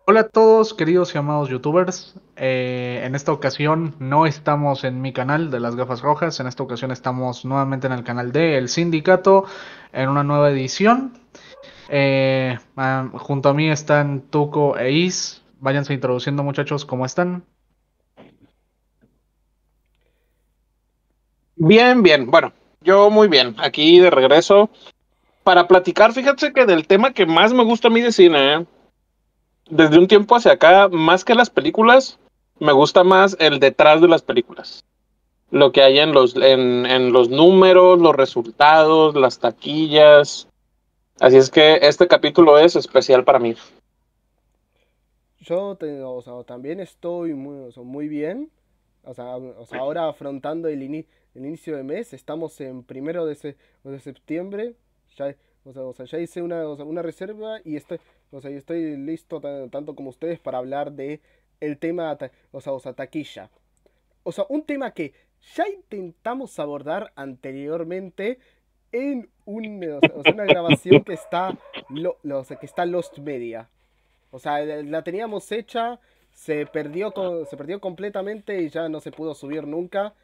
Hola a todos, queridos y amados youtubers. En esta ocasión no estamos en mi canal de las gafas rojas. En esta ocasión estamos nuevamente en el canal de El Sindicato en una nueva edición. Junto a mí están Tuco e Is. Váyanse introduciendo, muchachos, ¿cómo están? Bien, bien. Bueno, yo muy bien. Aquí de regreso para platicar. Fíjate que del tema que más me gusta a mí de cine, desde un tiempo hacia acá, más que las películas, me gusta más el detrás de las películas. Lo que hay en los números, los resultados, las taquillas. Así es que este capítulo es especial para mí. También estoy muy bien. Ahora afrontando el inicio de mes, estamos en primero de septiembre. Ya, ya hice una reserva y y estoy listo tanto como ustedes para hablar de el tema, taquilla. Un tema que ya intentamos abordar anteriormente en una grabación que está, que está Lost Media. La teníamos hecha, se perdió completamente y ya no se pudo subir nunca.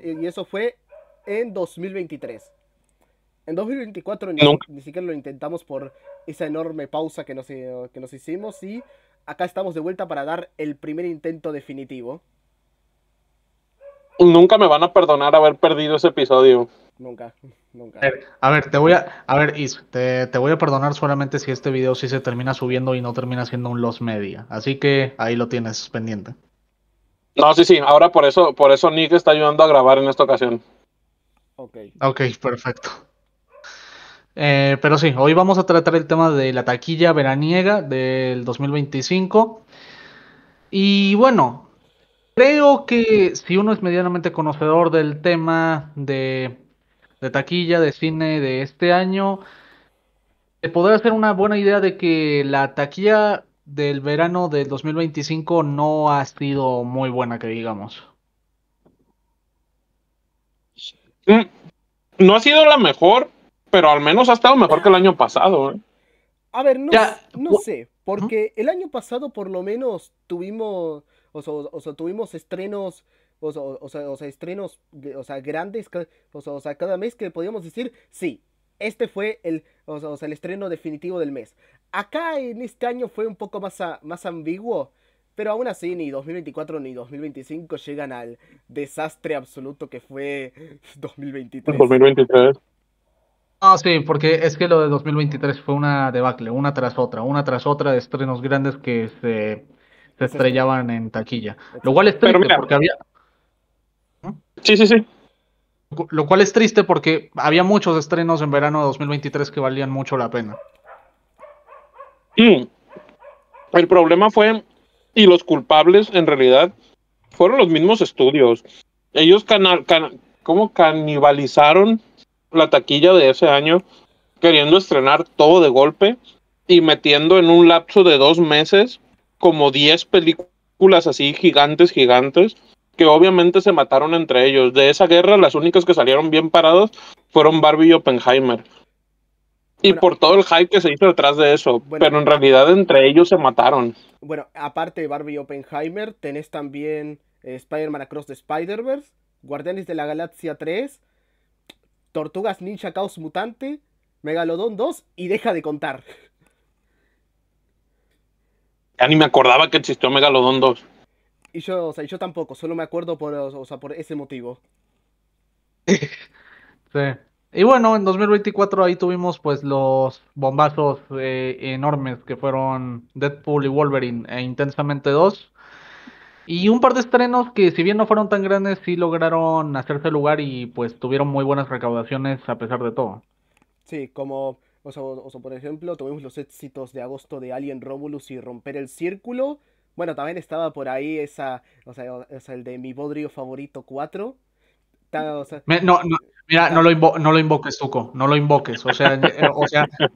Y eso fue en 2023. En 2024 Nunca. ni siquiera lo intentamos por esa enorme pausa que nos hicimos y acá estamos de vuelta para dar el primer intento definitivo. Nunca me van a perdonar haber perdido ese episodio. Nunca, nunca. A ver, Is, te voy a perdonar solamente si este video sí se termina subiendo y no termina siendo un Lost Media. Así que ahí lo tienes pendiente. No, sí, sí. Ahora por eso Nick está ayudando a grabar en esta ocasión. Ok. Ok, perfecto. Pero sí, hoy vamos a tratar el tema de la taquilla veraniega del 2025. Y bueno, creo que si uno es medianamente conocedor del tema de taquilla de cine de este año, te podrá hacer una buena idea de que la taquilla del verano del 2025 no ha sido muy buena, que digamos. Mm, No ha sido la mejor, pero al menos ha estado mejor que el año pasado, ¿eh? A ver, Ya, no bu- sé, ¿Mm? porque el año pasado por lo menos tuvimos estrenos, estrenos, grandes, cada mes que podíamos decir, sí, este fue el estreno definitivo del mes. Acá en este año fue un poco más ambiguo, pero aún así ni 2024 ni 2025 llegan al desastre absoluto que fue En 2023. 2023. No, sí, porque es que lo de 2023 fue una debacle, una tras otra de estrenos grandes que se Desastre. estrellaban en taquilla. Lo cual Exacto. es Pero triste mira, porque había, sí, sí, sí. lo cual es triste porque había muchos estrenos en verano de 2023 que valían mucho la pena. Mm, El problema fue, y los culpables en realidad, fueron los mismos estudios. Ellos ¿cómo canibalizaron la taquilla de ese año, queriendo estrenar todo de golpe y metiendo en un lapso de 2 meses como 10 películas así gigantes, gigantes, que obviamente se mataron entre ellos. De esa guerra, las únicas que salieron bien paradas fueron Barbie y Oppenheimer. Y Bueno, por todo el hype que se hizo detrás de eso, bueno, pero en realidad entre ellos se mataron. bueno, aparte de Barbie y Oppenheimer, tenés también Spider-Man Across the Spider-Verse, Guardianes de la Galaxia 3, Tortugas Ninja Caos Mutante, Megalodon 2 y deja de contar. Ya ni me acordaba que existió Megalodon 2. Y yo tampoco, solo me acuerdo por ese motivo. Sí. Y bueno, en 2024 ahí tuvimos pues los bombazos enormes que fueron Deadpool y Wolverine e Intensamente 2. Y un par de estrenos que si bien no fueron tan grandes, sí lograron hacerse lugar y pues tuvieron muy buenas recaudaciones a pesar de todo. Sí, como, por ejemplo, tuvimos los éxitos de agosto de Alien Romulus y Romper el Círculo. Bueno, también estaba por ahí el de Mi Bodrio Favorito 4. Ta- o sea, No, no, mira, ta- no lo invoques, Tuco, no lo invoques. O sea,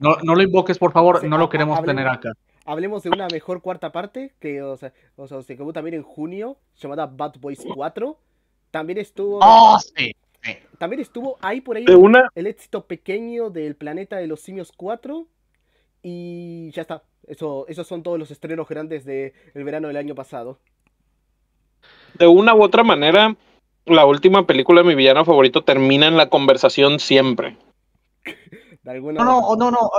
no lo invoques, por favor, sí, no lo queremos tener acá. hablemos de una mejor cuarta parte que, se acabó también en junio, llamada Bad Boys 4. También estuvo, ¡Oh, sí! Sí. también estuvo ahí por ahí De una, el éxito pequeño del Planeta de los Simios 4. Y ya está. Esos son todos los estrenos grandes del verano del año pasado. De una u otra manera, la última película de mi villano favorito termina en la conversación siempre. De alguna No, u otra. no,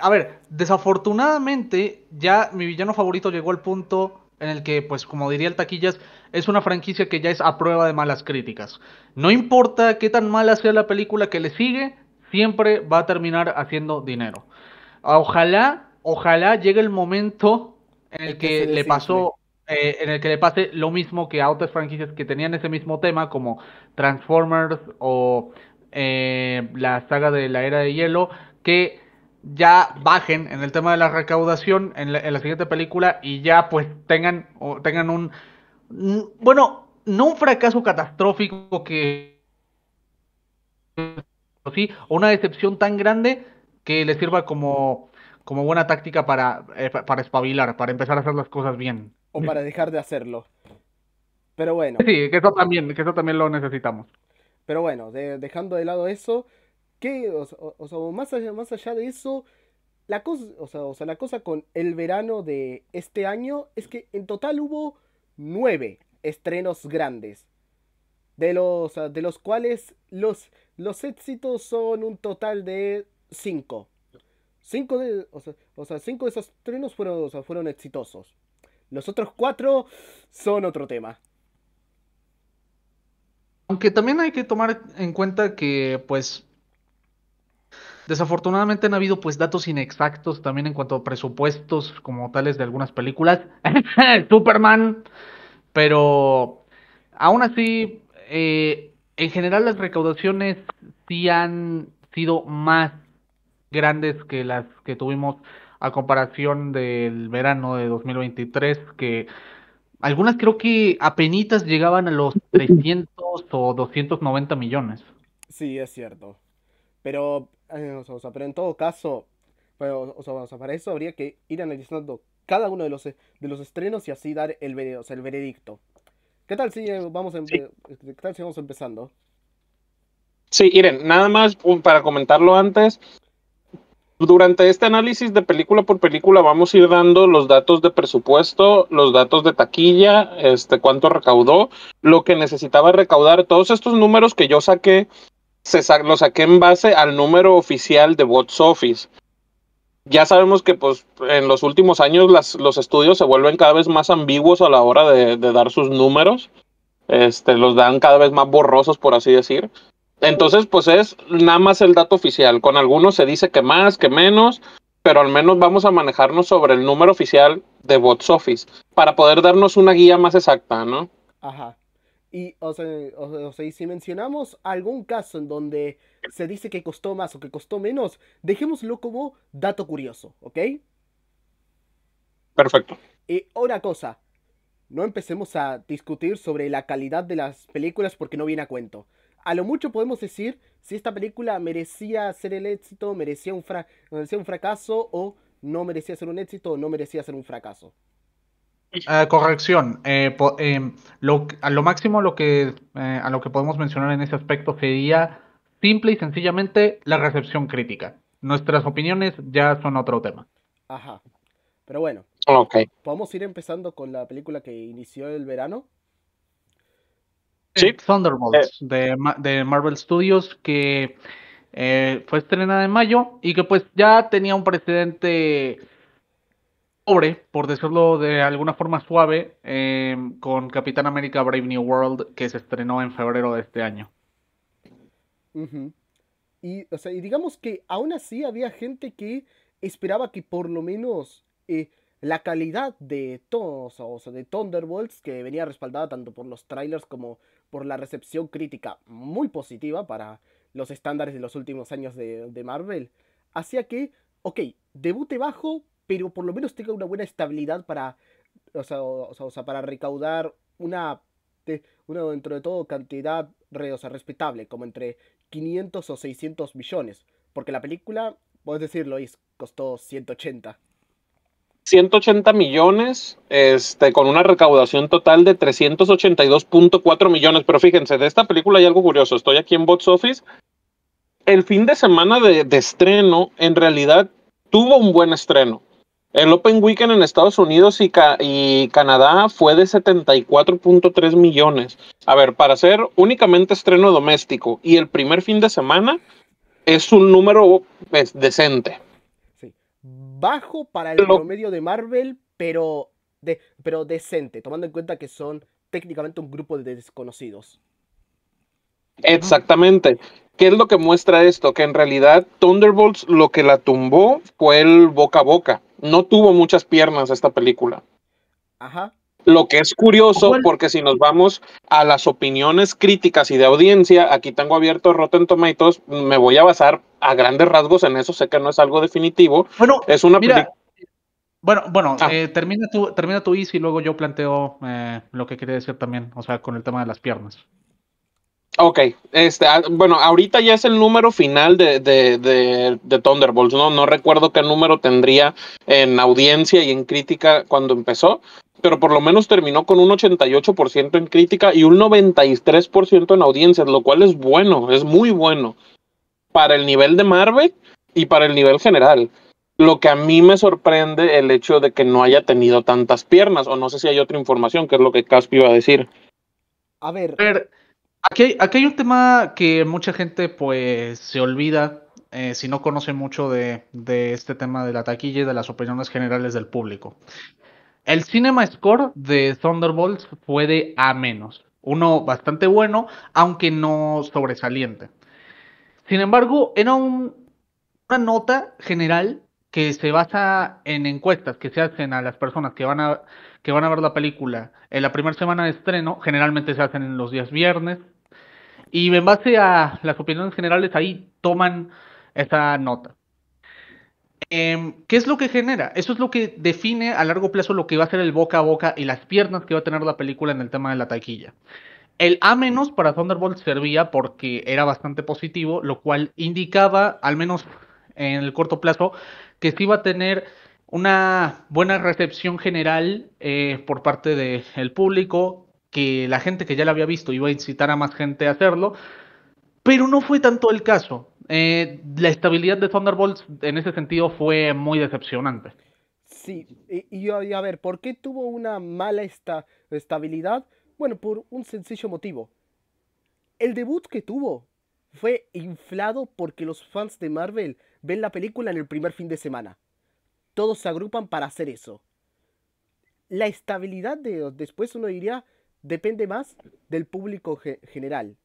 a ver, desafortunadamente ya mi villano favorito llegó al punto en el que, pues, como diría el Taquillas, es una franquicia que ya es a prueba de malas críticas. No importa qué tan mala sea la película que le sigue, siempre va a terminar haciendo dinero. Ojalá llegue el momento en El el que se que le desinfle. pasó, en el que le pase lo mismo que a otras franquicias que tenían ese mismo tema, como Transformers o la saga de la Era de Hielo, que ya bajen en el tema de la recaudación en la siguiente película y ya pues tengan bueno, no un fracaso catastrófico que sí, o una decepción tan grande que le sirva como buena táctica para espabilar, para empezar a hacer las cosas bien. O para dejar de hacerlo. Pero bueno. Sí, que eso también lo necesitamos. Pero bueno, dejando de lado eso. ¿Qué? O sea, más allá de eso. La cosa con el verano de este año es que en total hubo 9 estrenos grandes. De los cuales los éxitos son un total de 5. Cinco de esos estrenos fueron exitosos. Los otros 4 son otro tema. Aunque también hay que tomar en cuenta que, pues, desafortunadamente han habido, pues, datos inexactos también en cuanto a presupuestos como tales de algunas películas. Superman, pero aún así, en general las recaudaciones sí han sido más grandes que las que tuvimos a comparación del verano de 2023, que algunas creo que apenitas llegaban a los 300 o 290 millones. Sí, es cierto. Pero, pero en todo caso, para eso habría que ir analizando cada uno de los estrenos y así dar el veredicto. ¿Qué tal si Sí, qué tal si vamos empezando? sí, Iren, nada más para comentarlo antes. Durante este análisis de película por película vamos a ir dando los datos de presupuesto, los datos de taquilla, cuánto recaudó, lo que necesitaba recaudar. Todos estos números que yo saqué, los saqué en base al número oficial de Box Office. Ya sabemos que pues en los últimos años los estudios se vuelven cada vez más ambiguos a la hora de dar sus números. Los dan cada vez más borrosos, por así decir. Entonces, pues es nada más el dato oficial. Con algunos se dice que más, que menos, pero al menos vamos a manejarnos sobre el número oficial de Box Office para poder darnos una guía más exacta, ¿no? Ajá. Y, y si mencionamos algún caso en donde se dice que costó más o que costó menos, dejémoslo como dato curioso, ¿ok? Perfecto. Y una cosa, no empecemos a discutir sobre la calidad de las películas porque no viene a cuento. A lo mucho podemos decir si esta película merecía ser el éxito, merecía un fracaso o no merecía ser un éxito o no merecía ser un fracaso. Corrección. A lo máximo a lo que podemos mencionar en ese aspecto sería simple y sencillamente la recepción crítica. Nuestras opiniones ya son otro tema. Ajá. Pero bueno, Ok. podemos ir empezando con la película que inició el verano. Sí. Thunderbolts de Marvel Studios, que fue estrenada en mayo y que pues ya tenía un precedente pobre, por decirlo de alguna forma suave, con Capitán América Brave New World, que se estrenó en febrero de este año. Ujú. Y digamos que aún así había gente que esperaba que por lo menos la calidad de todos, de Thunderbolts, que venía respaldada tanto por los trailers como por la recepción crítica muy positiva para los estándares de los últimos años de Marvel, hacía que, ok, debute bajo, pero por lo menos tenga una buena estabilidad para, para recaudar una dentro de todo cantidad respetable, como entre 500 o 600 millones. Porque la película, puedes decirlo, costó 180. 180 millones, con una recaudación total de 382.4 millones. Pero fíjense, de esta película hay algo curioso. Estoy aquí en Box Office. El fin de semana de estreno, en realidad, tuvo un buen estreno. El Open Weekend en Estados Unidos y Canadá fue de 74.3 millones. A ver, para hacer únicamente estreno doméstico y el primer fin de semana es un número decente. Sí. Bajo para el promedio de Marvel, pero decente, tomando en cuenta que son técnicamente un grupo de desconocidos. Exactamente. ¿Qué es lo que muestra esto? Que en realidad Thunderbolts lo que la tumbó fue el boca a boca. No tuvo muchas piernas esta película. Ajá. Lo que es curioso, porque si nos vamos a las opiniones críticas y de audiencia, aquí tengo abierto Rotten Tomatoes, me voy a basar a grandes rasgos en eso, sé que no es algo definitivo. Bueno, es una mira, termina tu Easy y luego yo planteo lo que quería decir también, o sea, con el tema de las piernas. Ok, bueno, ahorita ya es el número final de Thunderbolts, ¿no? No recuerdo qué número tendría en audiencia y en crítica cuando empezó, pero por lo menos terminó con un 88% en crítica y un 93% en audiencias, lo cual es bueno, es muy bueno para el nivel de Marvel y para el nivel general. Lo que a mí me sorprende el hecho de que no haya tenido tantas piernas, o no sé si hay otra información, que es lo que Caspi iba a decir. A ver, aquí hay un tema que mucha gente pues se olvida si no conoce mucho de este tema de la taquilla y de las opiniones generales del público. El Cinema Score de Thunderbolts fue de A-, uno bastante bueno, aunque no sobresaliente. Sin embargo, era una nota general que se basa en encuestas que se hacen a las personas que van a ver la película en la primera semana de estreno, generalmente se hacen en los días viernes, y en base a las opiniones generales ahí toman esa nota. ¿Qué es lo que genera? Eso es lo que define a largo plazo lo que va a ser el boca a boca y las piernas que va a tener la película en el tema de la taquilla. El A- para Thunderbolt servía porque era bastante positivo, lo cual indicaba, al menos en el corto plazo, que sí iba a tener una buena recepción general por parte del público, que la gente que ya la había visto iba a incitar a más gente a hacerlo, pero no fue tanto el caso. La estabilidad de Thunderbolts en ese sentido fue muy decepcionante. sí. Y a ver, ¿por qué tuvo una mala estabilidad? Bueno, por un sencillo motivo. El debut que tuvo fue inflado porque los fans de Marvel ven la película en el primer fin de semana. Todos se agrupan para hacer eso. La estabilidad después uno diría depende más del público general.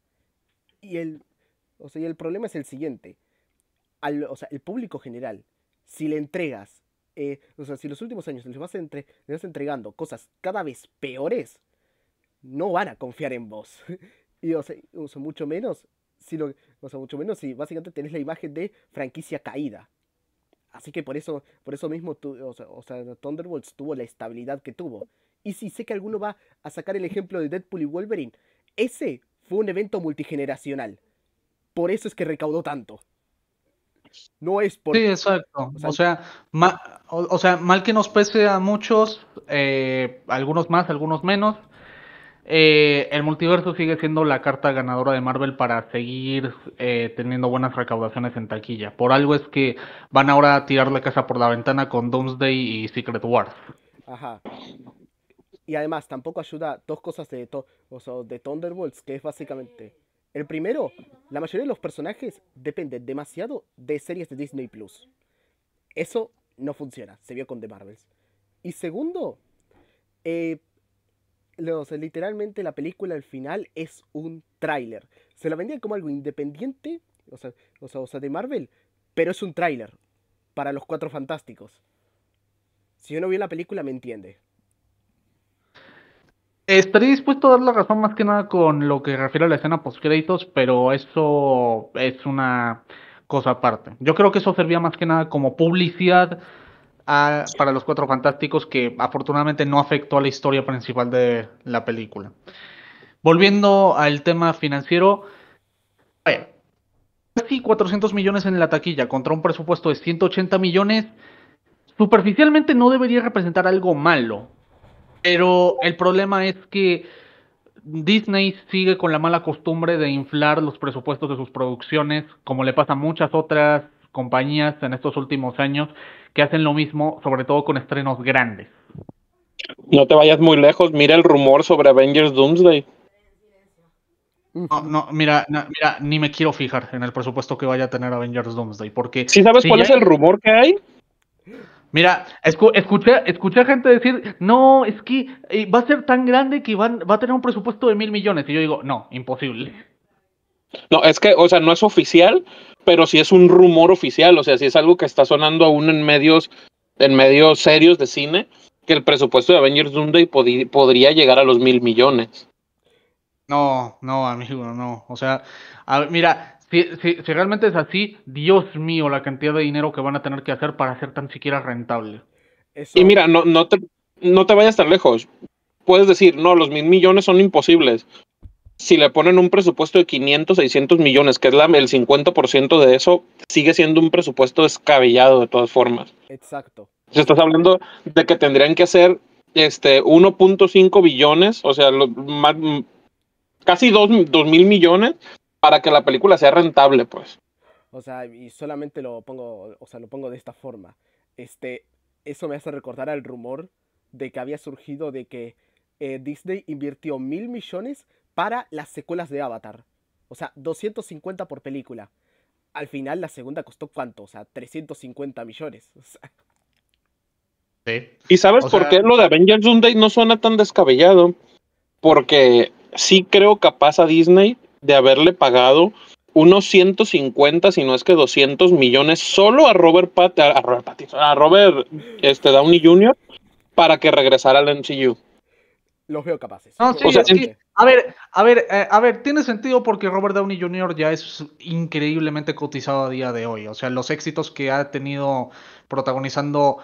Y y el problema es el siguiente. O sea, el público general, si le entregas, o sea, si los últimos años le vas entregando cosas cada vez peores, no van a confiar en vos. Y o sea, mucho menos mucho menos si básicamente tenés la imagen de franquicia caída. Así que por eso mismo o sea, Thunderbolts tuvo la estabilidad que tuvo. Y sí, sé que alguno va a sacar el ejemplo de Deadpool y Wolverine. Ese fue un evento multigeneracional. Por eso es que recaudó tanto. No es por... Sí, exacto. O sea, O sea, mal que nos pese a muchos, algunos más, algunos menos, el multiverso sigue siendo la carta ganadora de Marvel para seguir teniendo buenas recaudaciones en taquilla. Por algo es que van ahora a tirar la casa por la ventana con Doomsday y Secret Wars. ajá. Y además tampoco ayuda dos cosas o sea, de Thunderbolts, que es básicamente... El primero, la mayoría de los personajes dependen demasiado de series de Disney Plus. Eso no funciona, se vio con The Marvels. Y segundo, eh, o sea, literalmente la película al final es un tráiler. Se la vendían como algo independiente, o sea, de Marvel, pero es un tráiler para los Cuatro Fantásticos. Si uno vio la película me entiende. Estaría dispuesto a dar la razón más que nada con lo que refiere a la escena post-créditos, pero eso es una cosa aparte. Yo creo que eso servía más que nada como publicidad para los Cuatro Fantásticos, que afortunadamente no afectó a la historia principal de la película. Volviendo al tema financiero, vaya, casi 400 millones en la taquilla contra un presupuesto de 180 millones, superficialmente no debería representar algo malo, pero el problema es que Disney sigue con la mala costumbre de inflar los presupuestos de sus producciones, como le pasa a muchas otras compañías en estos últimos años que hacen lo mismo, sobre todo con estrenos grandes. No te vayas muy lejos, mira el rumor sobre Avengers Doomsday. Mira, ni me quiero fijar en el presupuesto que vaya a tener Avengers Doomsday, porque ¿Sí sabes si cuál ya es el rumor que hay? Mira, escuché a gente decir, no, es que va a ser tan grande que va a tener un presupuesto de 1.000 millones. Y yo digo, no, imposible. No, es que, o sea, no es oficial, pero sí es un rumor oficial, o sea, sí es algo que está sonando aún en medios serios de cine, que el presupuesto de Avengers Doomsday podría llegar a los 1.000 millones. No, amigo, no. O sea, mira, si realmente es así, Dios mío, la cantidad de dinero que van a tener que hacer para ser tan siquiera rentable. Y Eso, mira, no te vayas tan lejos. Puedes decir, no, los 1.000 millones son imposibles. Si le ponen un presupuesto de 500, 600 millones, que es el 50% de eso, sigue siendo un presupuesto descabellado de todas formas. exacto. Si estás hablando de que tendrían que hacer 1.5 billones, o sea, casi 2.000 millones para que la película sea rentable, pues. O sea, y solamente lo pongo, o sea, lo pongo de esta forma. Este, eso me hace recordar al rumor de que había surgido de que Disney invirtió 1.000 millones para las secuelas de Avatar. O sea, 250 por película. Al final la segunda costó ¿cuánto? O sea, 350 millones. O sea, Sí. ¿Y sabes O por sea, qué lo de Avengers Doomsday no suena tan descabellado? Porque sí creo capaz a Disney de haberle pagado unos 150, si no es que 200 millones solo a Robert Pattinson, a Robert Downey Jr. para que regresara al MCU. los veo capaces. no, O sí, sea, es que, a ver, tiene sentido porque Robert Downey Jr. ya es increíblemente cotizado a día de hoy. O sea, los éxitos que ha tenido protagonizando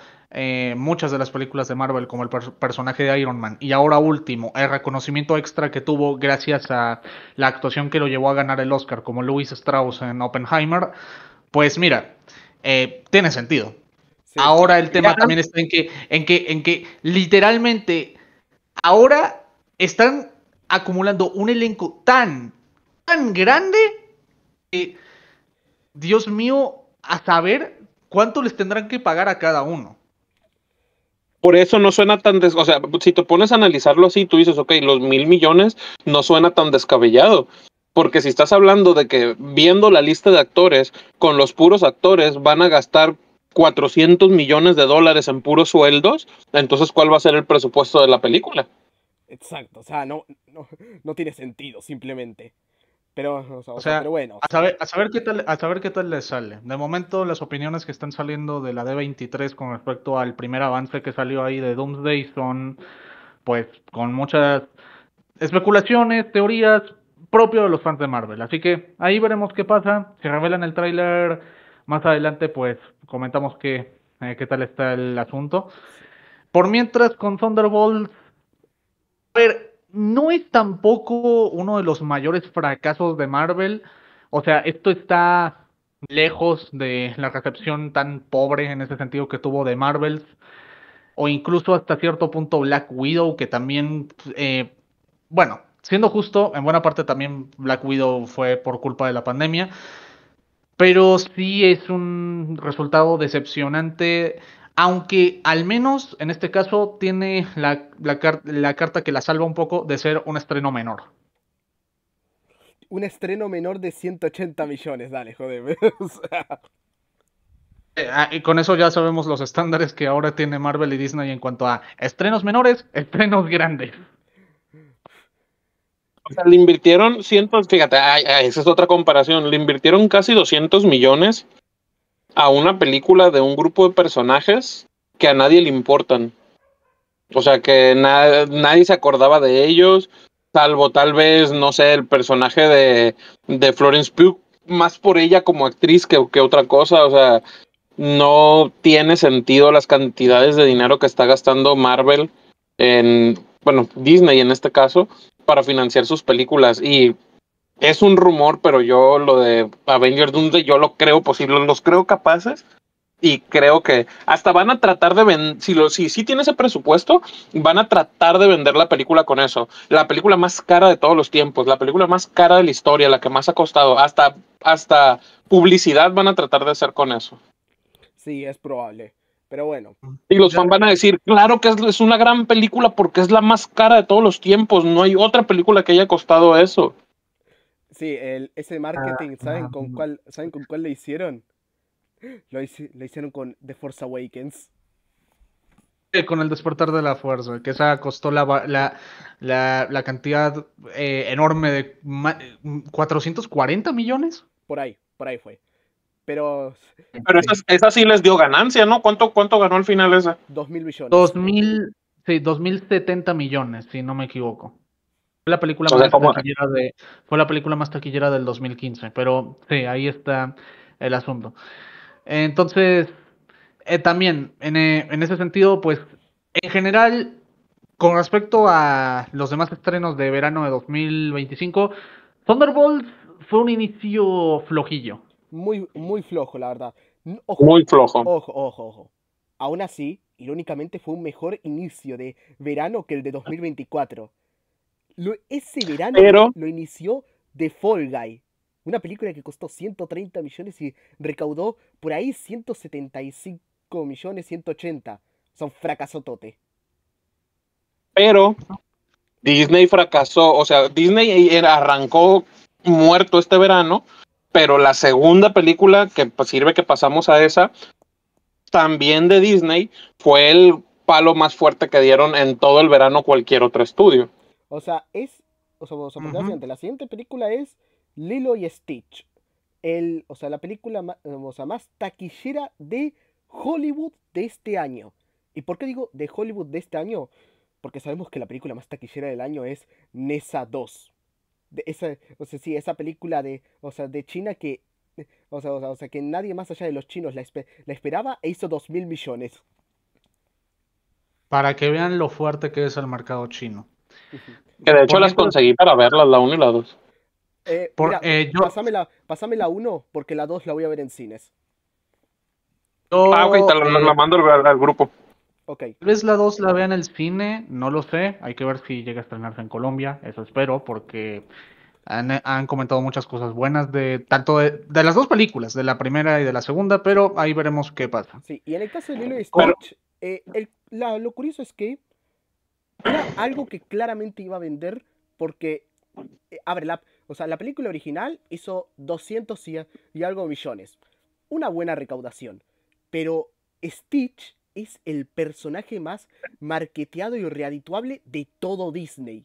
muchas de las películas de Marvel, como el personaje de Iron Man, y ahora último, el reconocimiento extra que tuvo gracias a la actuación que lo llevó a ganar el Oscar, como Louis Strauss en Oppenheimer, pues mira, tiene sentido. Sí. Ahora el tema ya, también está en que literalmente ahora están acumulando un elenco tan grande que, Dios mío, a saber cuánto les tendrán que pagar a cada uno. por eso no suena tan o sea, si te pones a analizarlo así, tú dices, ok, los 1.000 millones no suena tan descabellado. Porque si estás hablando de que viendo la lista de actores, con los puros actores van a gastar 400 millones de dólares en puros sueldos, entonces ¿cuál va a ser el presupuesto de la película? Exacto. O sea, no tiene sentido, simplemente. Pero, O pero sea, bueno. a saber qué tal les sale. De momento, las opiniones que están saliendo de la D23 con respecto al primer avance que salió ahí de Doomsday son, pues, con muchas especulaciones, teorías propio de los fans de Marvel. Así que ahí veremos qué pasa. Si revelan el tráiler más adelante, pues comentamos qué tal está el asunto. Sí. Por mientras, con Thunderbolts, a ver, no es tampoco uno de los mayores fracasos de Marvel. O sea, esto está lejos de la recepción tan pobre en ese sentido que tuvo de Marvels, o incluso hasta cierto punto Black Widow, que también, bueno, siendo justo, en buena parte también Black Widow fue por culpa de la pandemia, pero sí es un resultado decepcionante, aunque al menos en este caso tiene la carta que la salva un poco de ser un estreno menor. Un estreno menor de 180 millones, dale, jodeme. O sea, Y con eso ya sabemos los estándares que ahora tiene Marvel y Disney en cuanto a estrenos menores, estrenos grandes. O sea, le invirtieron cientos, fíjate, esa es otra comparación, le invirtieron casi 200 millones a una película de un grupo de personajes que a nadie le importan. O sea, que nadie se acordaba de ellos, salvo tal vez, no sé, el personaje de Florence Pugh, más por ella como actriz que otra cosa. O sea, no tiene sentido las cantidades de dinero que está gastando Marvel bueno, Disney en este caso, para financiar sus películas. Y es un rumor, pero yo lo de Avengers Doomsday, yo lo creo posible, los creo capaces. Y creo que hasta van a tratar de vender, si tiene ese presupuesto, van a tratar de vender la película con eso. La película más cara de todos los tiempos, la película más cara de la historia, la que más ha costado, hasta publicidad van a tratar de hacer con eso. Sí, es probable. Pero bueno, Y los Ya, fans van a decir, claro que es una gran película porque es la más cara de todos los tiempos. No hay otra película que haya costado eso. sí, ese marketing, ¿saben con cuál lo hicieron? Lo hicieron con The Force Awakens. con el despertar de la fuerza, que esa costó la cantidad enorme de 440 millones. Por ahí fue. Pero Pero Sí. esa sí les dio ganancia, ¿no? ¿Cuánto ganó al final esa? 2.000 millones. 2070 millones, si no me equivoco. Fue la película O sea, más como, taquillera fue la película más taquillera del 2015, pero sí, ahí está el asunto. Entonces, también, en ese sentido, pues, en general, con respecto a los demás estrenos de verano de 2025, Thunderbolts fue un inicio flojillo. Muy, muy flojo, la verdad. Ojo, muy flojo. ojo. Aún así, irónicamente fue un mejor inicio de verano que el de 2024. Ese verano Pero, lo inició The Fall Guy. Una película que costó 130 millones y recaudó por ahí 175 millones, 180. Son fracasotote. pero Disney fracasó. O sea, Disney arrancó muerto este verano, pero la segunda película que sirve que pasamos a esa, también de Disney, fue el palo más fuerte que dieron en todo el verano cualquier otro estudio. O sea, porque Ujú. básicamente la siguiente película es Lilo y Stitch. La película más taquillera de Hollywood de este año. ¿Y por qué digo de Hollywood de este año? Porque sabemos que la película más taquillera del año es Nessa 2. Sí, esa película de China que, que nadie más allá de los chinos la esperaba e hizo 2.000 millones. Para que vean lo fuerte que es el mercado chino. Que de hecho Por las mientras, conseguí para verlas, la 1 y la 2. Mira, yo, pásame la 1 porque la 2 la voy a ver en cines. Ah, ok, te yo la mando al grupo. Ok. tal vez la 2 la vea en el cine, no lo sé. Hay que ver si llega a estrenarse en Colombia, eso espero, porque han comentado muchas cosas buenas de tanto de las dos películas, de la primera y de la segunda, Sí, pero ahí veremos qué pasa. sí. Y en el caso de Lilo y Con- Pero, Stitch, lo curioso es que era algo que claramente iba a vender porque, a ver, la película original hizo 200 y algo millones. Una buena recaudación. Pero Stitch es el personaje más marketeado y redituable de todo Disney.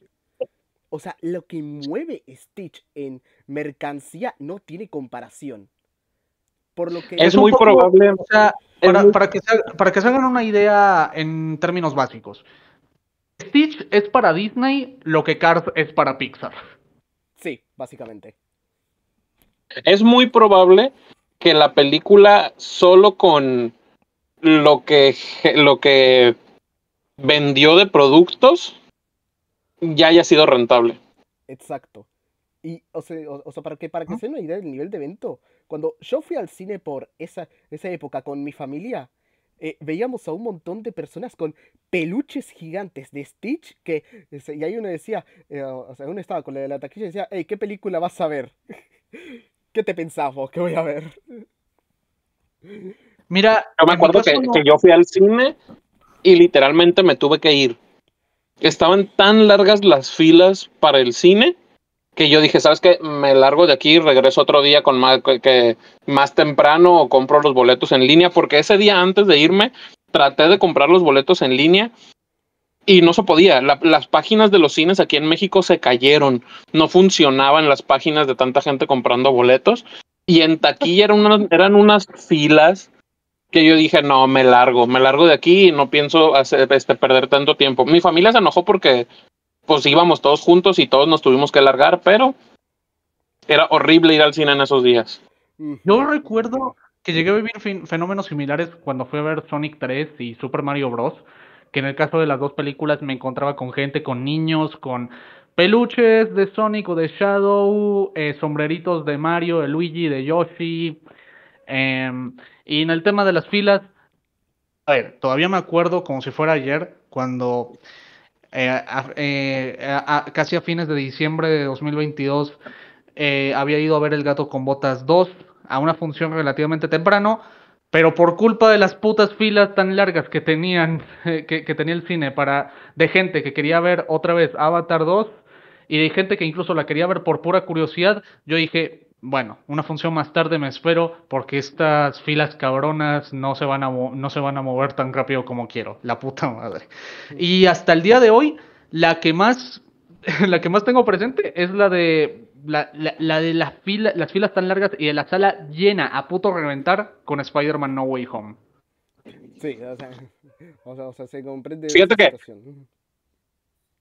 O sea, lo que mueve Stitch en mercancía no tiene comparación. Por lo que, es es un muy poco, probable, o sea, es muy, para que se hagan una idea en términos básicos. Stitch es para Disney lo que Cars es para Pixar. sí, básicamente. es muy probable que la película solo con lo que vendió de productos ya haya sido rentable. Exacto. Y, para que se den una idea del nivel de evento, cuando yo fui al cine por esa época con mi familia, veíamos a un montón de personas con peluches gigantes de Stitch y ahí uno decía, uno estaba con la taquilla y decía, hey, ¿qué película vas a ver? ¿Qué te pensás vos que voy a ver? Mira, Yo me en mi acuerdo caso que no. yo fui al cine y literalmente me tuve que ir. Estaban tan largas las filas para el cine que yo dije, ¿sabes qué? Me largo de aquí y regreso otro día con más temprano o compro los boletos en línea, porque ese día antes de irme traté de comprar los boletos en línea y no se podía. Las páginas de los cines aquí en México se cayeron, no funcionaban las páginas de tanta gente comprando boletos y en taquilla eran unas filas que yo dije, no, me largo de aquí y no pienso perder tanto tiempo. Mi familia se enojó porque pues íbamos todos juntos y todos nos tuvimos que largar, pero era horrible ir al cine en esos días. Yo Ujú. recuerdo que llegué a vivir fenómenos similares cuando fui a ver Sonic 3 y Super Mario Bros. Que en el caso de las dos películas me encontraba con gente, con niños, con peluches de Sonic o de Shadow, sombreritos de Mario, de Luigi, de Yoshi. Y en el tema de las filas, a ver, todavía me acuerdo como si fuera ayer, cuando casi a fines de diciembre de 2022 había ido a ver El Gato con Botas 2 a una función relativamente temprano, pero por culpa de las putas filas tan largas que tenían que tenía el cine de gente que quería ver otra vez Avatar 2 y de gente que incluso la quería ver por pura curiosidad, yo dije, bueno, una función más tarde me espero porque estas filas cabronas no se van a mover tan rápido como quiero, la puta madre. Y hasta el día de hoy, la que más la que más tengo presente es la de las filas tan largas y de la sala llena a puto reventar con Spider-Man No Way Home. Sí, o sea, se comprende esa Fíjate que, situación.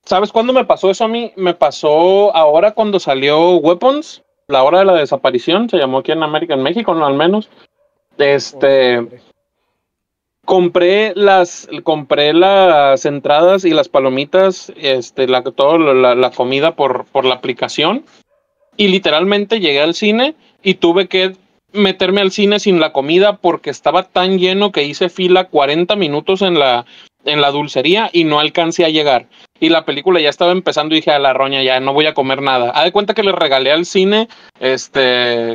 ¿sabes cuándo me pasó eso a mí? Me pasó ahora cuando salió Weapons, la hora de la desaparición, se llamó aquí en América, en México, no al menos. Hombre. Compré las entradas y las palomitas, toda la comida por la aplicación. Y literalmente llegué al cine y tuve que meterme al cine sin la comida porque estaba tan lleno que hice fila 40 minutos en la dulcería y no alcancé a llegar. Y la película ya estaba empezando y dije, a la roña, ya no voy a comer nada. Haz de cuenta que le regalé al cine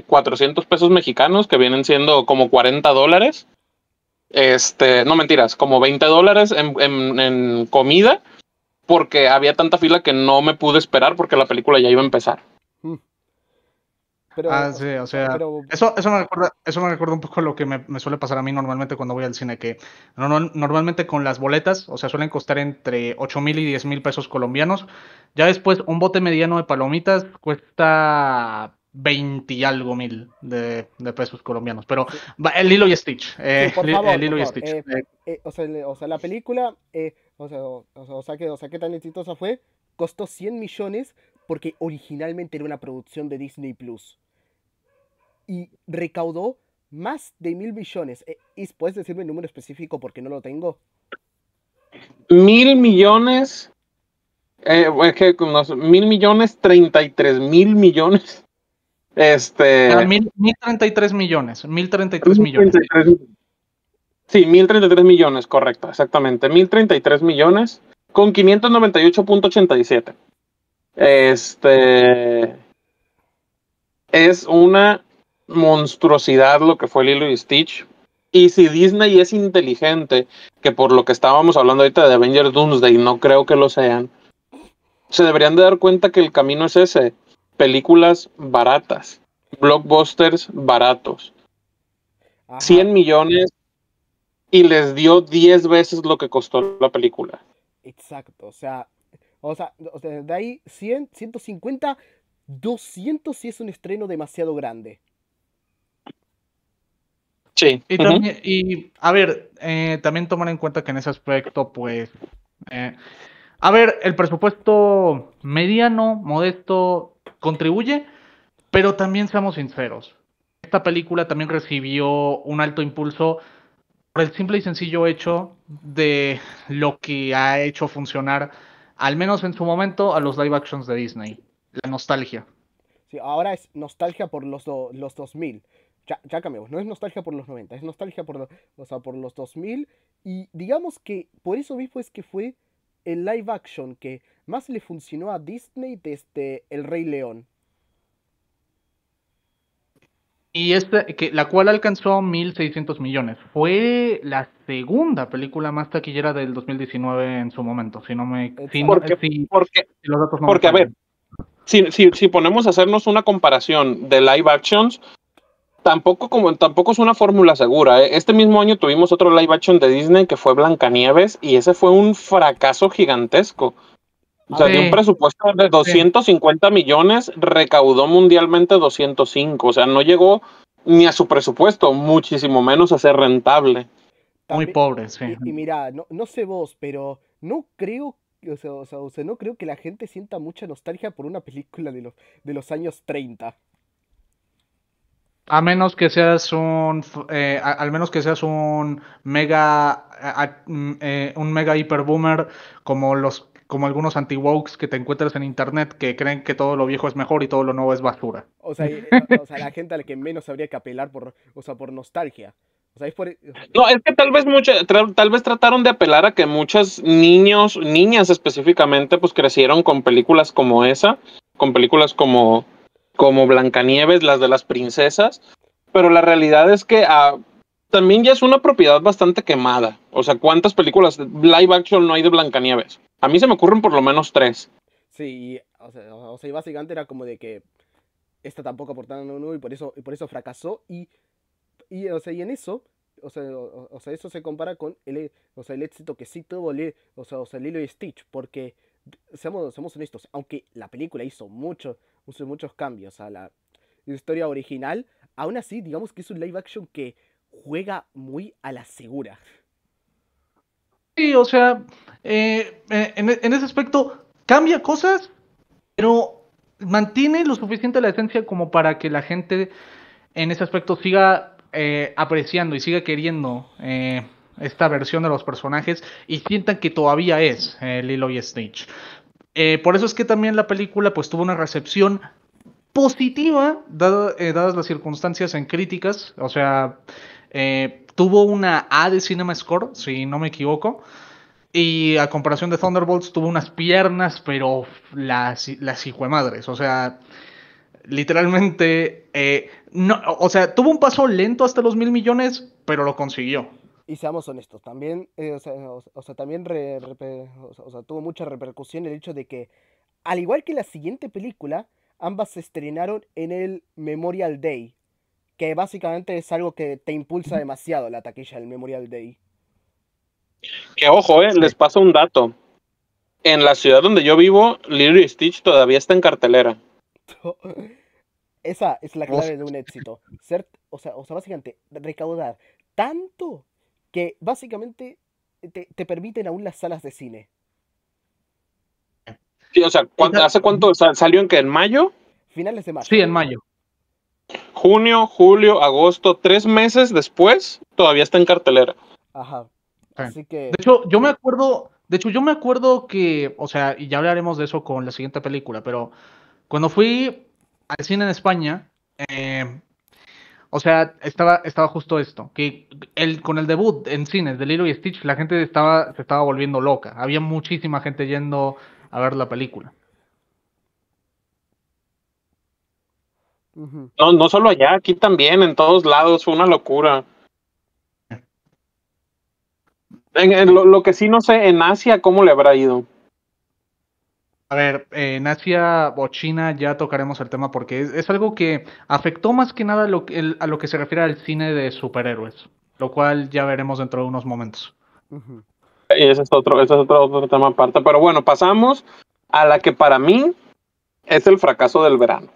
400 pesos mexicanos, que vienen siendo como $40. No mentiras, como $20 en comida, porque había tanta fila que no me pude esperar porque la película ya iba a empezar. Mm. Pero, Sí, o sea, pero, eso me recuerda un poco lo que me suele pasar a mí normalmente cuando voy al cine, que normalmente con las boletas, o sea, suelen costar entre 8,000 y 10,000 pesos colombianos. Ya después, un bote mediano de palomitas cuesta 20 y algo mil de pesos colombianos. Pero sí, el Lilo y Stitch, sí, por el favor, por Lilo y favor. Stitch. O sea, la película, o sea, qué tan exitosa fue, costó 100 millones porque originalmente era una producción de Disney Plus. Y recaudó más de 1.000 millones. ¿Y puedes decirme el número específico porque no lo tengo? 1,000 millones, es que no sé, 1,000 millones, 33,000 millones. Mil 33 millones, 1,033 millones. 1,033. Sí, 1,033 millones, correcto, exactamente. 1,033 millones con 598,87. Es una monstruosidad lo que fue Lilo y Stitch. Y si Disney es inteligente, que por lo que estábamos hablando ahorita de Avengers Doomsday, no creo que lo sean, se deberían de dar cuenta que el camino es ese. Películas baratas, blockbusters baratos, Ajá, 100 millones y les dio 10 veces lo que costó la película. exacto. O sea, de ahí 100, 150, 200 si es un estreno demasiado grande. Sí. Y Ujú. también, a ver, también tomar en cuenta que en ese aspecto, pues, eh, a ver, el presupuesto mediano, modesto, contribuye, pero también seamos sinceros. Esta película también recibió un alto impulso por el simple y sencillo hecho de lo que ha hecho funcionar, al menos en su momento, a los live actions de Disney. La nostalgia. Sí, ahora es nostalgia por los 2000. Ya cambiamos, no es nostalgia por los 90, es nostalgia o sea, por los 2000. Y digamos que por eso mismo es que fue el live action que más le funcionó a Disney desde El Rey León. Y la cual alcanzó 1,600 millones. Fue la segunda película más taquillera del 2019 en su momento, Exacto. Porque, si los datos no me porque, a ver, fallan. si ponemos a hacernos una comparación de live actions, tampoco es una fórmula segura, ¿eh? Este mismo año tuvimos otro live action de Disney que fue Blancanieves y ese fue un fracaso gigantesco. O A sea, de ver, un Sí, presupuesto de sí, 250 millones, recaudó mundialmente 205. O sea, no llegó ni a su presupuesto, muchísimo menos a ser rentable. muy también, pobre, sí. y mira, no sé vos, pero no creo, o sea, no creo que la gente sienta mucha nostalgia por una película de los años 30. A menos que seas al menos que seas un mega hiper boomer como algunos anti-wokes que te encuentras en internet que creen que todo lo viejo es mejor y todo lo nuevo es basura. O sea, la gente a la que menos habría que apelar por nostalgia. O sea, es por... No, es que tal vez trataron de apelar a que muchos niños, niñas específicamente, pues crecieron con películas como esa, con películas como Blancanieves, las de las princesas, pero la realidad es que también ya es una propiedad bastante quemada. O sea, ¿cuántas películas live action no hay de Blancanieves? A mí se me ocurren por lo menos 3. Sí, y básicamente era como de que esta tampoco aportaba nuevo y por eso fracasó y en eso, eso se compara con el éxito que sí tuvo Lilo y Stitch, porque seamos honestos, aunque la película hizo muchos cambios a la historia original, aún así, digamos que es un live action que juega muy a la segura. Sí, o sea, en ese aspecto cambia cosas, pero mantiene lo suficiente la esencia como para que la gente en ese aspecto siga apreciando y siga queriendo esta versión de los personajes y sientan que todavía es Lilo y Stitch. Por eso es que también la película pues tuvo una recepción positiva, dadas las circunstancias en críticas, o sea, tuvo una A de Cinema Score, si no me equivoco, y a comparación de Thunderbolts tuvo unas piernas, pero las hijuemadres, o sea, literalmente, no, o sea, tuvo un paso lento hasta los 1.000 millones, pero lo consiguió. Y seamos honestos, también, también tuvo mucha repercusión el hecho de que, al igual que la siguiente película, ambas se estrenaron en el Memorial Day, que básicamente es algo que te impulsa demasiado la taquilla del Memorial Day. Que ojo, Sí. les paso un dato. En la ciudad donde yo vivo, Lilo y Stitch todavía está en cartelera. Esa es la clave de un éxito. Básicamente, recaudar tanto que básicamente te permiten aún las salas de cine. Sí, o sea, ¿hace cuánto salió en mayo? Finales de mayo. Sí, en mayo. Junio, julio, agosto, 3 meses después, todavía está en cartelera. Ajá. Sí. Así que. De hecho, yo me acuerdo que, o sea, y ya hablaremos de eso con la siguiente película, pero cuando fui al cine en España, o sea, estaba justo esto, que con el debut en cines de Lilo y Stitch, la gente se estaba volviendo loca. Había muchísima gente yendo a ver la película. Ujú. No, no solo allá, aquí también, en todos lados, fue una locura. Lo que sí no sé, en Asia, ¿cómo le habrá ido? A ver, en Asia o China ya tocaremos el tema porque es algo que afectó más que nada a lo que se refiere al cine de superhéroes, lo cual ya veremos dentro de unos momentos. Ujú. Y ese es otro tema aparte. Pero bueno, pasamos a la que para mí es el fracaso del verano.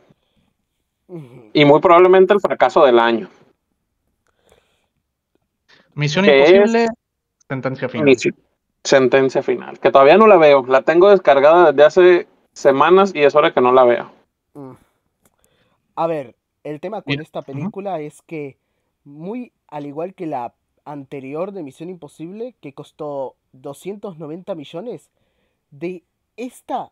Ujú. Y muy probablemente el fracaso del año. Misión Que Imposible, es sentencia final. mi sentencia final. Que todavía no la veo. La tengo descargada desde hace semanas y es hora que no la vea. Mm. A ver, el tema con Mira, esta película es que, muy al igual que la anterior de Misión Imposible, que costó 290 millones, de esta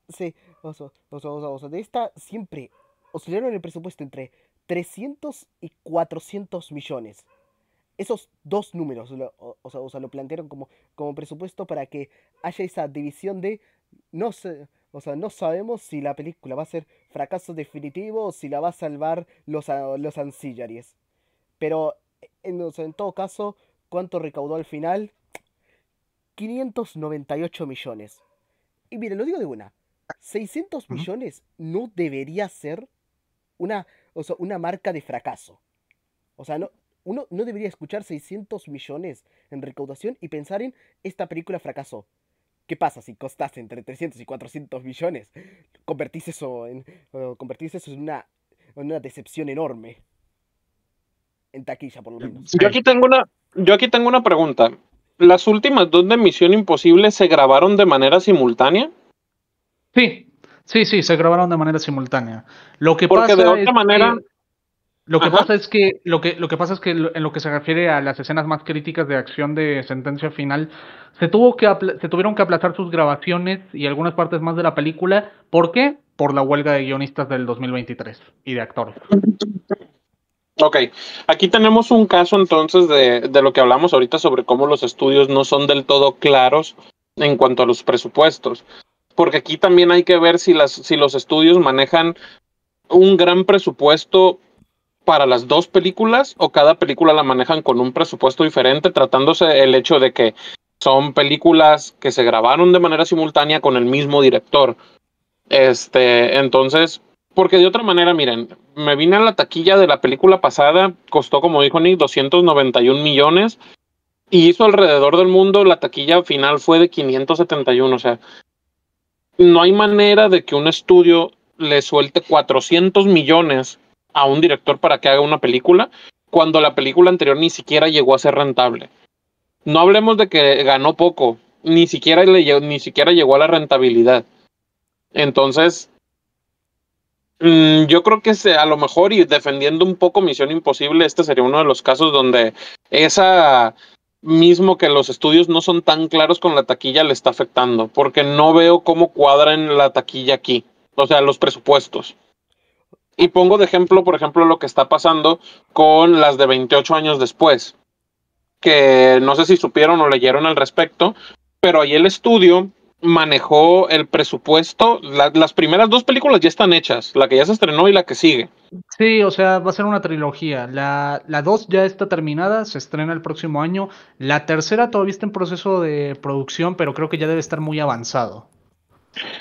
se, de esta siempre oscilaron el presupuesto entre 300 y 400 millones. Esos dos números lo plantearon como presupuesto para que haya esa división de no sé, no sabemos si la película va a ser fracaso definitivo o si la va a salvar los ancillaries. Pero en todo caso, ¿cuánto recaudó al final? 598 millones. Y miren, lo digo de una. 600 ujú. millones no debería ser una marca de fracaso. O sea, uno no debería escuchar 600 millones en recaudación y pensar en esta película fracasó. ¿Qué pasa si costase entre 300 y 400 millones? Convertís eso en una decepción enorme. En taquilla, por lo menos. Sí. Yo aquí tengo una pregunta. ¿Las últimas dos de Misión Imposible se grabaron de manera simultánea? Sí, se grabaron de manera simultánea. Lo que Porque de pasa es otra manera, que Lo que Ajá. pasa es que, lo que pasa es que en lo que se refiere a las escenas más críticas de acción de Sentencia Final, se tuvieron que aplazar sus grabaciones y algunas partes más de la película. ¿Por qué? Por la huelga de guionistas del 2023 y de actores. Ok, aquí tenemos un caso entonces de lo que hablamos ahorita sobre cómo los estudios no son del todo claros en cuanto a los presupuestos. Porque aquí también hay que ver si los estudios manejan un gran presupuesto para las dos películas o cada película la manejan con un presupuesto diferente, tratándose el hecho de que son películas que se grabaron de manera simultánea con el mismo director. Entonces, porque de otra manera, miren, me vine a la taquilla de la película pasada, costó, como dijo Nick, 291 millones y hizo alrededor del mundo, la taquilla final fue de 571. O sea, no hay manera de que un estudio le suelte 400 millones a un director para que haga una película cuando la película anterior ni siquiera llegó a ser rentable. No hablemos de que ganó poco, ni siquiera llegó a la rentabilidad. Entonces, yo creo que a lo mejor, y defendiendo un poco Misión Imposible, este sería uno de los casos donde esa mismo que los estudios no son tan claros con la taquilla le está afectando, porque no veo cómo cuadra en la taquilla aquí, o sea, los presupuestos. Y Ah, pongo de ejemplo, por ejemplo, lo que está pasando con las de 28 años después, que no sé si supieron o leyeron al respecto, pero ahí el estudio manejó el presupuesto. Las primeras dos películas ya están hechas, la que ya se estrenó y la que sigue. Sí, o sea, va a ser una trilogía. La 2 ya está terminada, se estrena el próximo año. La tercera todavía está en proceso de producción, pero creo que ya debe estar muy avanzado.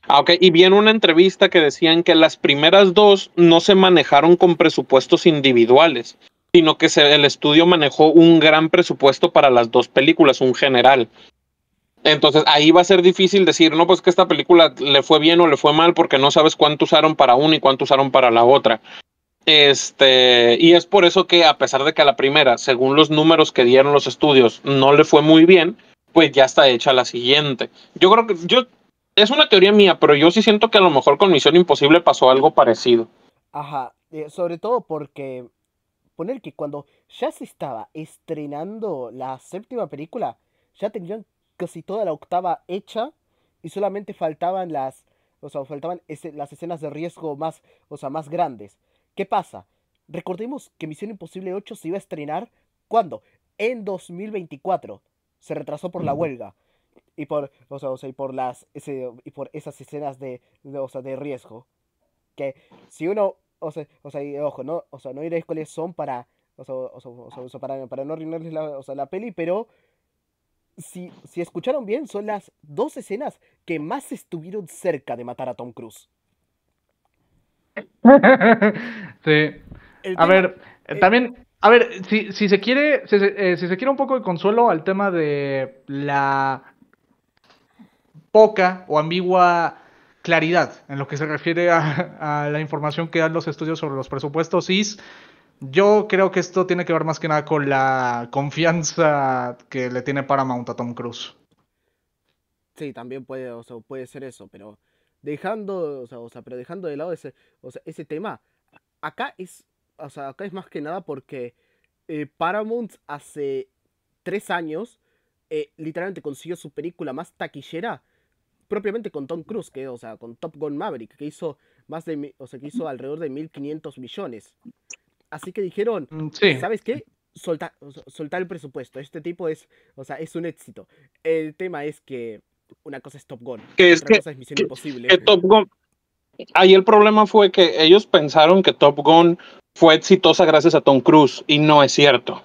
Ah, ok, y vi en una entrevista que decían que las primeras dos no se manejaron con presupuestos individuales, sino que el estudio manejó un gran presupuesto para las dos películas, un general. Entonces ahí va a ser difícil decir, no, pues que esta película le fue bien o le fue mal porque no sabes cuánto usaron para una y cuánto usaron para la otra. Y es por eso que a pesar de que a la primera, según los números que dieron los estudios, no le fue muy bien, pues ya está hecha la siguiente. Yo creo que es una teoría mía, pero yo sí siento que a lo mejor con Misión Imposible pasó algo parecido. ajá, sobre todo porque poner que cuando ya se estaba estrenando la séptima película, ya tenían casi toda la octava hecha y solamente faltaban las escenas de riesgo más, más grandes. ¿Qué pasa? Recordemos que Misión Imposible 8 se iba a estrenar ¿cuándo? En 2024. Se retrasó por la huelga y por y por esas escenas de riesgo que si uno, y ojo, no, no diréis cuáles son para no arruinarles la peli, pero si escucharon bien, son las dos escenas que más estuvieron cerca de matar a Tom Cruise. Sí. El A tema, ver, eh, también, a ver, si se quiere un poco de consuelo al tema de la poca o ambigua claridad en lo que se refiere a la información que dan los estudios sobre los presupuestos SIS. Yo creo que esto tiene que ver más que nada con la confianza que le tiene Paramount a Tom Cruise. sí, también puede, puede ser eso, pero dejando, pero dejando de lado ese tema, acá es, acá es más que nada porque Paramount hace 3 años literalmente consiguió su película más taquillera propiamente con Tom Cruise, con Top Gun Maverick, que hizo que hizo alrededor de 1.500 millones. Así que dijeron, Sí. ¿sabes qué? Soltar el presupuesto. Este tipo es un éxito. El tema es que una cosa es Top Gun Que y es otra cosa es Misión que Imposible. Top Gun, ahí el problema fue que ellos pensaron que Top Gun fue exitosa gracias a Tom Cruise y no es cierto.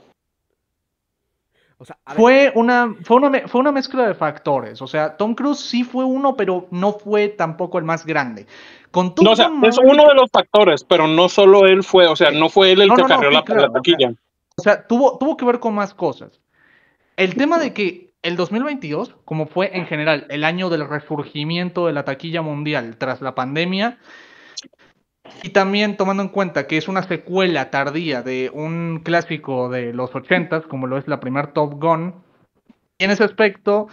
A ver, Fue una mezcla de factores. O sea, Tom Cruise sí fue uno, pero no fue tampoco el más grande. Con No, o Top sea, Gun es uno Maverick, de los factores, pero no solo él fue, o sea, sí. no fue él el No, que no, no, carrió sí, la claro. taquilla. O sea, tuvo que ver con más cosas. El tema de que el 2022, como fue en general el año del resurgimiento de la taquilla mundial tras la pandemia, y también tomando en cuenta que es una secuela tardía de un clásico de los 80, como lo es la primer Top Gun, y en ese aspecto,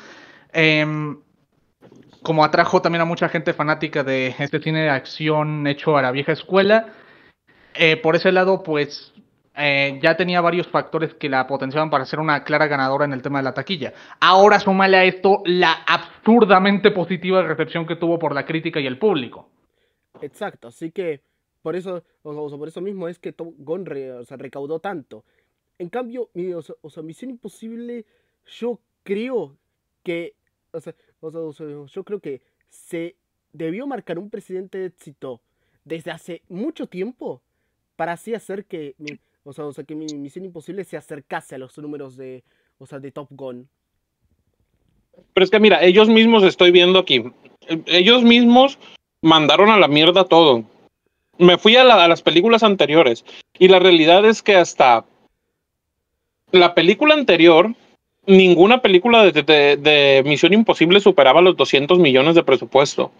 em, como atrajo también a mucha gente fanática de este cine de acción hecho a la vieja escuela, Por ese lado, pues ya tenía varios factores que la potenciaban para ser una clara ganadora en el tema de la taquilla. Ahora súmale a esto la absurdamente positiva recepción que tuvo por la crítica y el público. Exacto, así que por eso mismo es que Top Gun o sea, recaudó tanto. En cambio, o sea, Misión Imposible, yo creo que, yo creo que se debió marcar un precedente de éxito desde hace mucho tiempo para así hacer que, o sea, que mi Misión Imposible se acercase a los números de, o sea, de Top Gun. Pero es que mira, ellos mismos estoy viendo aquí. Ellos mismos mandaron a la mierda todo. Me fui a las películas anteriores y la realidad es que hasta la película anterior, ninguna película de Misión Imposible superaba los 200 millones de presupuesto.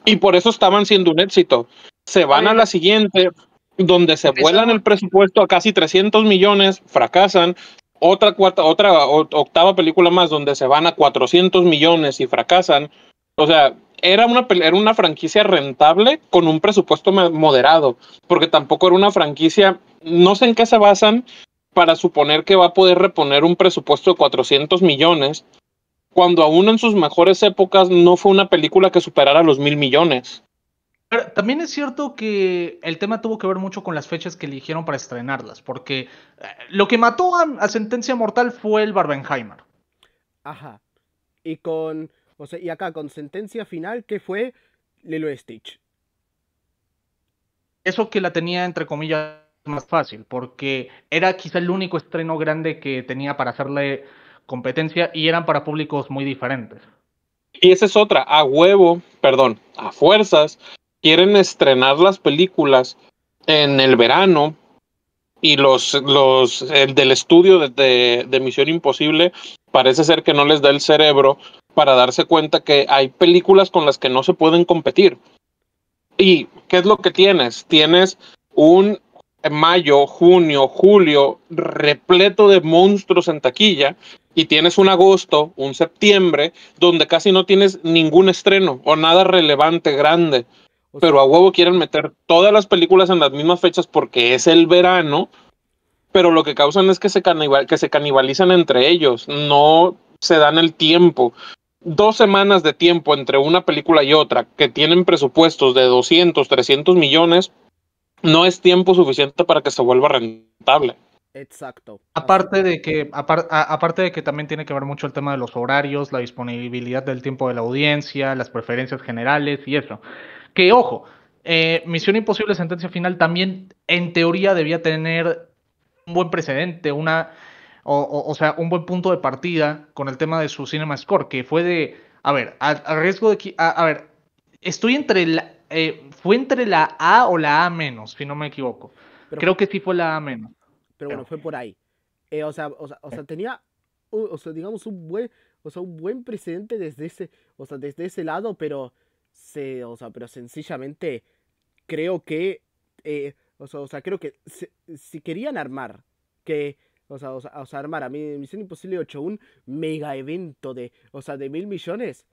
Y por eso estaban siendo un éxito. Se van a la siguiente, donde se vuelan el presupuesto a casi 300 millones, fracasan. Otra octava película más donde se van a 400 millones y fracasan. O sea, era una franquicia rentable con un presupuesto moderado, porque tampoco era una franquicia, no sé en qué se basan para suponer que va a poder reponer un presupuesto de 400 millones, cuando aún en sus mejores épocas no fue una película que superara los 1.000 millones. Pero también es cierto que el tema tuvo que ver mucho con las fechas que eligieron para estrenarlas, porque lo que mató a Sentencia Mortal fue el Barbenheimer. Ajá. Y o sea, y acá con sentencia final, que fue Lilo y Stitch. Eso que la tenía, entre comillas, más fácil, porque era quizá el único estreno grande que tenía para hacerle competencia y eran para públicos muy diferentes. Y esa es otra, a fuerzas, quieren estrenar las películas en el verano y el del estudio de Misión Imposible parece ser que no les da el cerebro para darse cuenta que hay películas con las que no se pueden competir. ¿Y qué es lo que tienes? Tienes un mayo, junio, julio repleto de monstruos en taquilla y tienes un agosto, un septiembre, donde casi no tienes ningún estreno o nada relevante grande. O Pero sea, a huevo quieren meter todas las películas en las mismas fechas porque es el verano, pero lo que causan es que que se canibalizan entre ellos, no se dan el tiempo. 2 semanas de tiempo entre una película y otra que tienen presupuestos de 200, 300 millones, no es tiempo suficiente para que se vuelva rentable. exacto. Aparte de que también tiene que ver mucho el tema de los horarios, la disponibilidad del tiempo de la audiencia, las preferencias generales y eso. Que ojo, Misión Imposible Sentencia Final también en teoría debía tener un buen precedente, o sea, un buen punto de partida con el tema de su Cinema Score, que fue de, a ver, a riesgo de que, a ver, estoy fue entre la A o la A menos, si no me equivoco. Pero, Creo que sí fue la A menos. pero bueno, fue por ahí. O sea, tenía, o sea, digamos, un buen precedente desde o sea, desde ese lado, pero o sea, pero sencillamente creo que, o sea, creo que si querían armar, que, o sea, armar a mí Misión Imposible 8 un mega evento o sea, de 1.000 millones,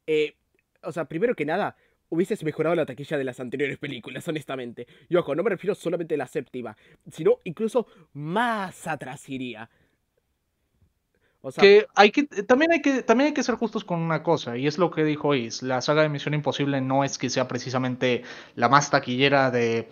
eh, o sea, primero que nada, hubieses mejorado la taquilla de las anteriores películas, honestamente. Y ojo, no me refiero solamente a la séptima, sino incluso más atrás iría. O sea, Que también hay que ser justos con una cosa, y es lo que dijo Is, la saga de Misión Imposible no es que sea precisamente la más taquillera de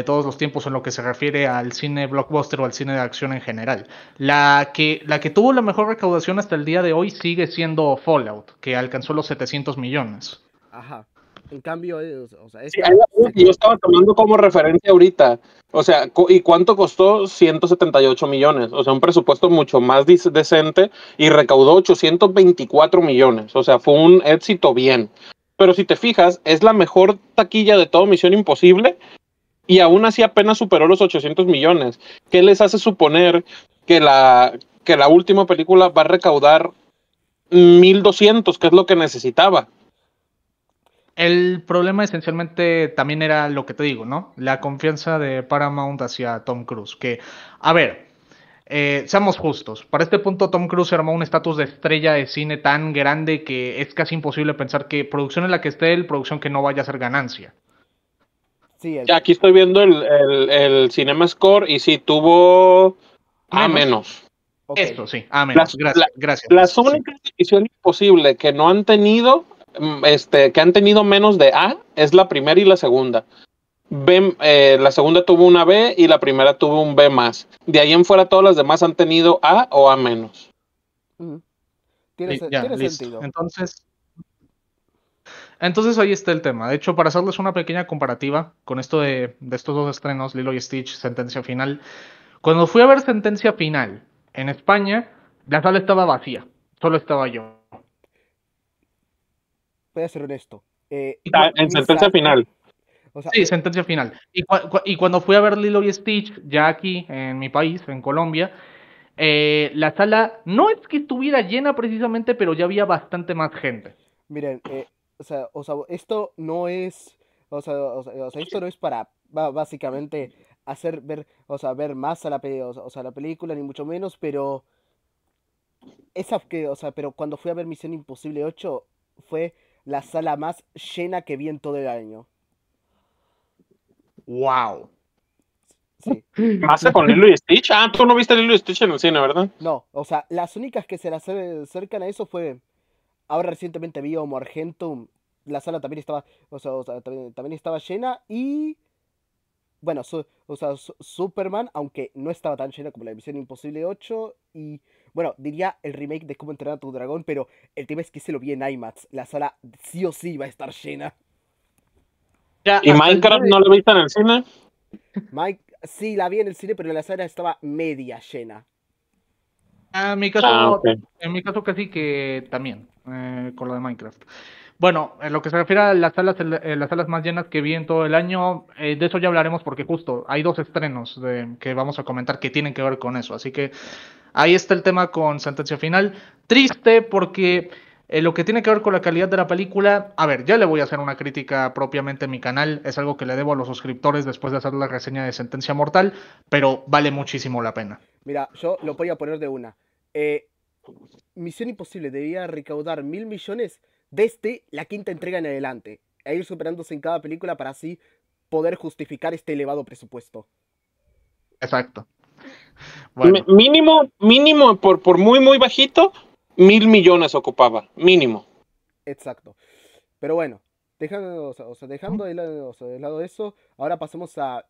todos los tiempos en lo que se refiere al cine blockbuster o al cine de acción en general. La que tuvo la mejor recaudación hasta el día de hoy sigue siendo Fallout, que alcanzó los 700 millones. ajá. En cambio, o sea, Sí, hay algo que yo estaba tomando como referencia ahorita. O sea, ¿y cuánto costó? 178 millones. O sea, un presupuesto mucho más decente y recaudó 824 millones. O sea, fue un éxito bien. Pero si te fijas, es la mejor taquilla de todo Misión Imposible y aún así apenas superó los 800 millones. ¿Qué les hace suponer que la última película va a recaudar 1.200, que es lo que necesitaba? El problema esencialmente también era lo que te digo, ¿no? La confianza de Paramount hacia Tom Cruise. Que, a ver, seamos justos. Para este punto, Tom Cruise armó un estatus de estrella de cine tan grande que es casi imposible pensar que producción en la que esté él, producción que no vaya a ser ganancia. Sí, Aquí estoy viendo el Cinema Score y sí tuvo A Menos. menos. ok. Eso, sí, a menos. Las, Gracias, la- gracias. las Sí. únicas ediciones imposibles que no han tenido, que han tenido menos de A, es la primera y la segunda. La segunda tuvo una B y la primera tuvo un B más. De ahí en fuera todas las demás han tenido A o A menos. Ujú. Ya, Tiene listo. sentido. Entonces ahí está el tema. De hecho, para hacerles una pequeña comparativa con esto de estos dos estrenos, Lilo y Stitch, Sentencia Final. Cuando fui a ver Sentencia Final en España, la sala estaba vacía. Solo estaba yo. Voy a ser honesto. En sentencia final. O sea, Sí, Sentencia Final. Y cuando fui a ver Lilo y Stitch, ya aquí en mi país, en Colombia, la sala no es que estuviera llena precisamente, pero ya había bastante más gente. miren, esto no es, esto no es para básicamente hacer ver, ver más a la película ni mucho menos, pero pero cuando fui a ver Misión Imposible 8 fue la sala más llena que vi en todo el año. ¡Wow! Sí. Más con Lilo y Stitch. Ah, tú no viste Lilo y Stitch en el cine, ¿verdad? No, las únicas que se las acercan a eso fue, ahora recientemente vi Homo Argentum, la sala también estaba, también estaba llena y bueno, Superman, aunque no estaba tan llena como la Misión Imposible 8 y bueno, diría el remake de Cómo entrenar a tu dragón, pero el tema es que se lo vi en IMAX, la sala sí o sí va a estar llena. Ya, ¿Y hasta el día Minecraft de... no lo viste en el cine? Mike, sí la vi en el cine, pero la sala estaba media llena. Ah, ok. En mi caso casi que también, con lo de Minecraft. Bueno, en lo que se refiere a las salas más llenas que vi en todo el año, de eso ya hablaremos porque justo hay dos estrenos que vamos a comentar que tienen que ver con eso. Así que ahí está el tema con Sentencia Final. Triste porque lo que tiene que ver con la calidad de la película, a ver, ya le voy a hacer una crítica propiamente en mi canal, es algo que le debo a los suscriptores después de hacer la reseña de Sentencia Mortal, pero vale muchísimo la pena. Mira, yo lo voy a poner de una. Eh, Misión Imposible debía recaudar 1.000 millones desde la quinta entrega en adelante, e ir superándose en cada película para así poder justificar este elevado presupuesto. Exacto. Bueno. Mínimo, por muy, muy bajito, 1.000 millones ocupaba. Mínimo. Exacto. Pero bueno, dejando de lado eso, ahora pasemos a...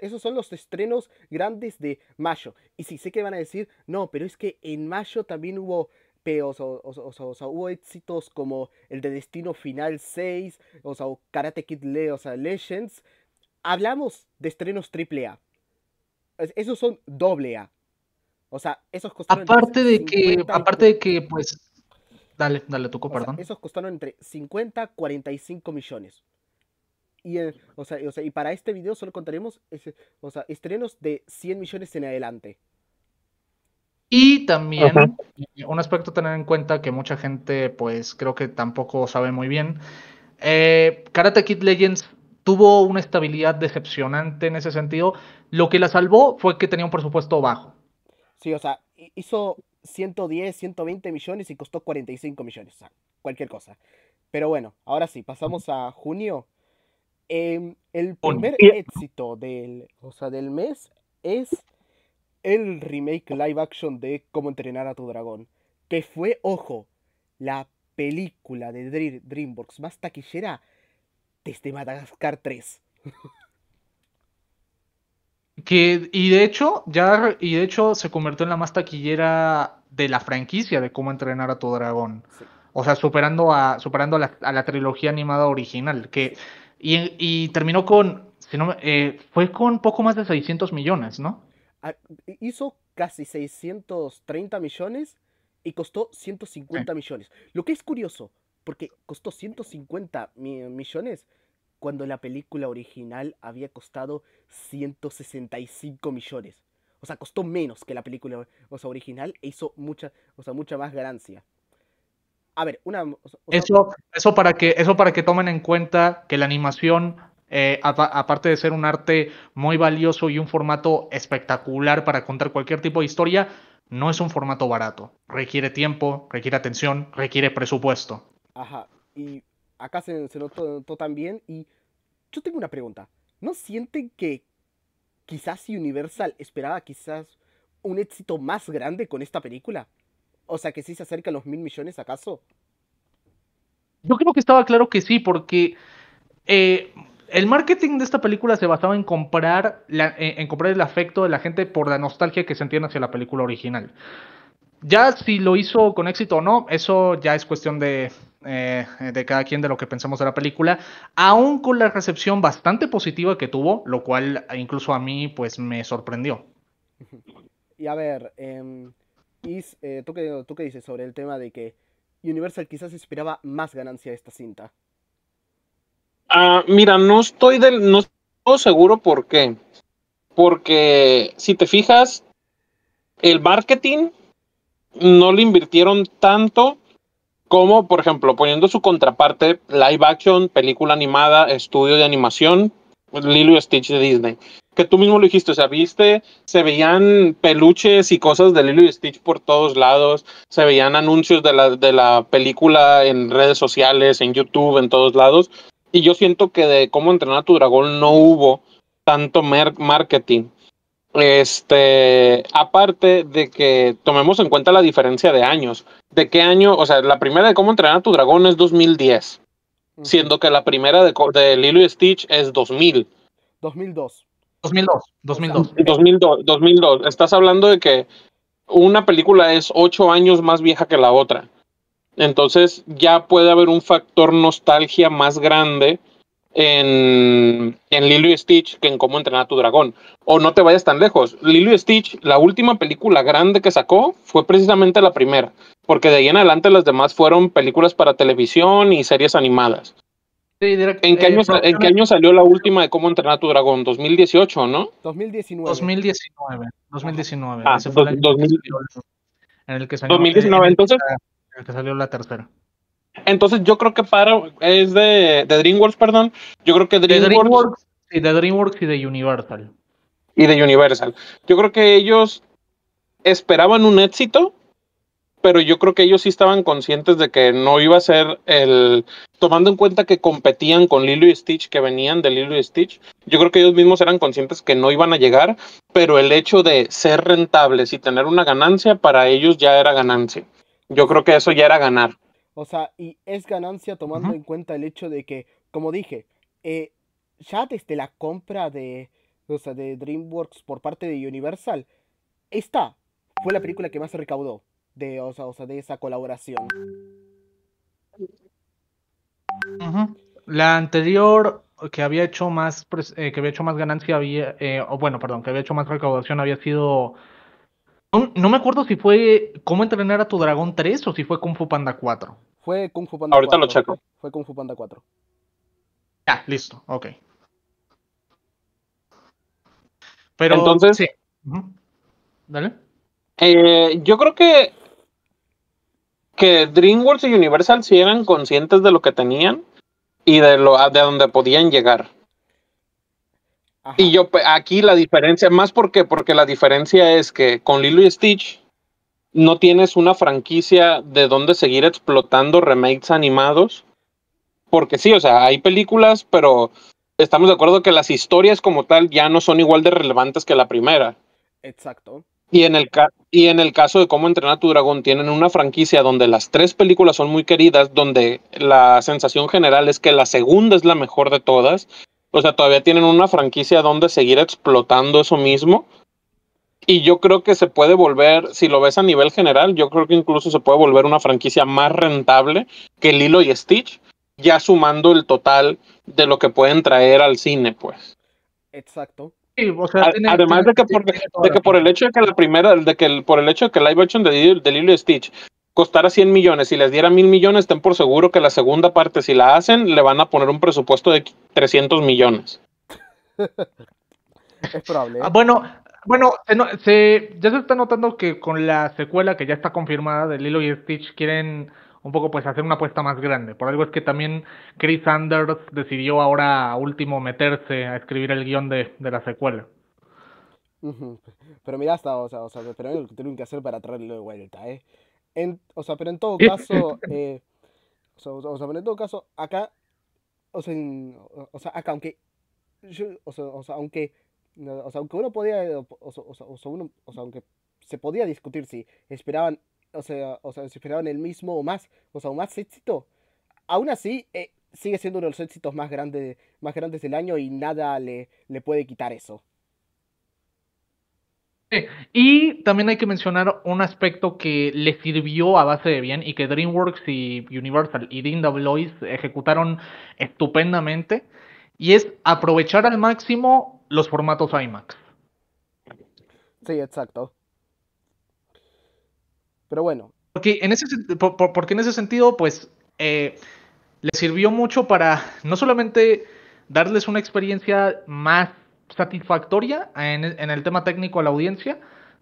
esos son los estrenos grandes de mayo. Y sí, sé que van a decir, no, pero es que en mayo también hubo peos, hubo éxitos como el de Destino Final 6, o Karate Kid Legends. Hablamos de estrenos triple A. Esos son doble A. O sea, esos costaron entre Aparte de que, pues, dale, tocó, perdón. esos costaron entre 50 y 45 millones. Y, y para este video solo contaremos estrenos de 100 millones en adelante. Y Ajá. también un aspecto a tener en cuenta que mucha gente, pues, creo que tampoco sabe muy bien. Karate Kid Legends tuvo una estabilidad decepcionante en ese sentido. Lo que la salvó fue que tenía un presupuesto bajo. Sí, hizo 110, 120 millones y costó 45 millones. O sea, cualquier cosa. Pero bueno, ahora sí, pasamos a junio. El Junio. primer éxito del mes es el remake live action de Cómo entrenar a tu dragón. Que fue, ojo, la película de DreamWorks más taquillera desde Madagascar 3. Y de hecho se convirtió en la más taquillera de la franquicia de Cómo entrenar a tu dragón. Sí, O sea, superando a la trilogía animada original. sí. Y terminó con, si no, fue con poco más de 600 millones, ¿no? Ah, hizo casi 630 millones y costó Sí. 150 millones. Lo que es curioso, porque costó 150 millones cuando la película original había costado 165 millones. O sea, costó menos que la película original e hizo mucha más ganancia. A ver, Eso para que tomen en cuenta que la animación, aparte de ser un arte muy valioso y un formato espectacular para contar cualquier tipo de historia, no es un formato barato. Requiere tiempo, requiere atención, requiere presupuesto. ajá, y acá se notó también y yo tengo una pregunta. ¿no sienten que quizás Universal esperaba quizás un éxito más grande con esta película? O sea, que sí se acerca a los 1.000 millones, ¿acaso? Yo creo que estaba claro que sí, porque eh, el marketing de esta película se basaba en en comprar el afecto de la gente por la nostalgia que sentían hacia la película original. Ya si lo hizo con éxito o no, eso ya es cuestión de cada quien de lo que pensamos de la película, aún con la recepción bastante positiva que tuvo, lo cual incluso a mí pues me sorprendió. Y a ver, ¿tú qué dices sobre el tema de que Universal quizás esperaba más ganancia de esta cinta? Mira, no estoy seguro por qué. Porque si te fijas, el marketing no le invirtieron tanto como, por ejemplo, poniendo su contraparte, live action, película animada, estudio de animación, Lilo y Stitch de Disney. Que tú mismo lo dijiste, o sea, viste, se veían peluches y cosas de Lilo y Stitch por todos lados, se veían anuncios de la película en redes sociales, en YouTube, en todos lados. Y yo siento que de Cómo entrenar a tu dragón no hubo tanto marketing. Aparte de que tomemos en cuenta la diferencia de años. ¿De qué año? O sea, la primera de Cómo entrenar a tu dragón es 2010, Ujú. siendo que la primera de Lilo y Stitch es 2000. 2002. 2002, O sea, 2002. 2002, 2002. Estás hablando de que una película es 8 años más vieja que la otra. Entonces ya puede haber un factor nostalgia más grande en Lilo y Stitch que en Cómo entrenar a tu dragón. O no te vayas tan lejos. Lilo y Stitch, la última película grande que sacó fue precisamente la primera, porque de ahí en adelante las demás fueron películas para televisión y series animadas. Sí, En qué producciones año salió la última de Cómo entrenar a tu dragón? 2018, ¿no? 2019. 2019, Ajá. 2019. Ese fue el año en el que salió, 2019. en el que salió la tercera. Entonces yo creo que es de DreamWorks, perdón. Yo creo que De DreamWorks DreamWorks, sí, de DreamWorks y de Universal. y de Universal. Yo creo que ellos esperaban un éxito, pero yo creo que ellos sí estaban conscientes de que no iba a ser tomando en cuenta que competían con Lilo y Stitch, que venían de Lilo y Stitch, yo creo que ellos mismos eran conscientes que no iban a llegar, pero el hecho de ser rentables y tener una ganancia, para ellos ya era ganancia. Yo creo que eso ya era ganar. O sea, y es ganancia tomando Ujú. en cuenta el hecho de que, como dije, eh, ya desde la compra o sea, de DreamWorks por parte de Universal, esta fue la película que más se recaudó o sea, de esa colaboración. Ujú. La anterior que había hecho que había hecho más ganancia o bueno, perdón, que había hecho más recaudación había sido, no me acuerdo si fue Cómo entrenar a tu dragón 3 o si fue Kung Fu Panda 4. Fue Kung Fu Panda Ahorita lo 4. checo. Fue Kung Fu Panda 4. Ya, listo, ok. Pero Entonces, sí. Ujú. Dale. yo creo que DreamWorks y Universal sí eran conscientes de lo que tenían y de dónde podían llegar. Y Ajá. yo aquí la diferencia, más porque la diferencia es que con Lilo y Stitch no tienes una franquicia de donde seguir explotando remakes animados, porque sí, o sea, hay películas, pero estamos de acuerdo que las historias como tal ya no son igual de relevantes que la primera. Exacto. Y en el caso de Cómo entrenar a tu dragón, tienen una franquicia donde las tres películas son muy queridas, donde la sensación general es que la segunda es la mejor de todas. O sea, todavía tienen una franquicia donde seguir explotando eso mismo. Y yo creo que se puede volver, si lo ves a nivel general, yo creo que incluso se puede volver una franquicia más rentable que Lilo y Stitch, ya sumando el total de lo que pueden traer al cine, pues. Exacto. Sí, o sea, Además tiene toda de la que por el pinta. hecho de que la primera, por el hecho de que el live action de Lilo y Stitch costara 100 millones y les diera 1.000 millones, ten por seguro que la segunda parte, si la hacen, le van a poner un presupuesto de 300 millones. Es probable, Ah, ¿eh? bueno, ya se está notando que con la secuela que ya está confirmada de Lilo y Stitch quieren un poco pues hacer una apuesta más grande. Por algo es que también Chris Sanders decidió ahora a último meterse a escribir el guión de la secuela. Ujú. Pero mira, pero es lo que tienen que hacer para traerlo de vuelta, ¿eh? O sea, pero en todo caso, pero en todo caso, acá, o sea, acá, aunque aunque, no, aunque uno podía, aunque se podía discutir si esperaban, si esperaban el mismo o más éxito, aún así sigue siendo uno de los éxitos más grandes del año y nada le puede quitar eso. Sí. Y también hay que mencionar un aspecto que le sirvió a base de bien y que DreamWorks y Universal y Dean Lois ejecutaron estupendamente, y es aprovechar al máximo los formatos IMAX. Sí, exacto. Pero bueno, Porque en ese sentido, pues, le sirvió mucho para no solamente darles una experiencia más satisfactoria en el tema técnico a la audiencia,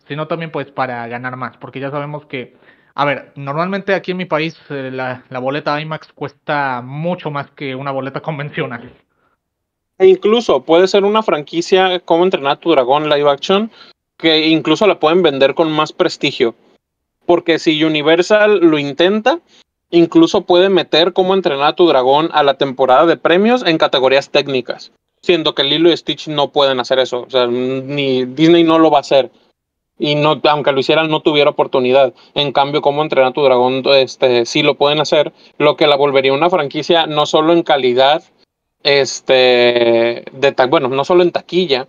sino también pues para ganar más, porque ya sabemos que, a ver, normalmente aquí en mi país la boleta IMAX cuesta mucho más que una boleta convencional. E incluso puede ser una franquicia como Entrenar a tu Dragón live action, que incluso la pueden vender con más prestigio. Porque si Universal lo intenta, incluso puede meter Cómo Entrenar a tu Dragón a la temporada de premios en categorías técnicas, siendo que Lilo y Stitch no pueden hacer eso. O sea, ni Disney no lo va a hacer. Y no, aunque lo hicieran, no tuviera oportunidad. En cambio, Cómo Entrenar a tu Dragón, sí lo pueden hacer, lo que la volvería una franquicia no solo en calidad, bueno, no solo en taquilla,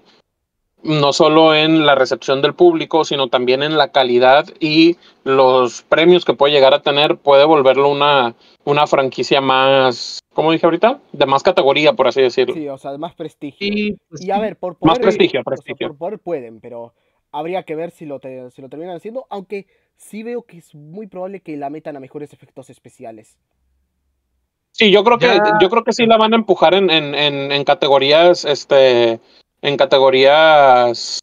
no solo en la recepción del público, sino también en la calidad y los premios que puede llegar a tener, puede volverlo una franquicia más, ¿cómo dije ahorita? De más categoría, por así decirlo. sí, de más prestigio. Y pues Y a sí, ver, por Más poder, prestigio, por prestigio. poder pueden, pero habría que ver si lo terminan haciendo, aunque sí veo que es muy probable que la metan a mejores efectos especiales. Sí, ya, yo creo que sí la van a empujar en categorías, en categorías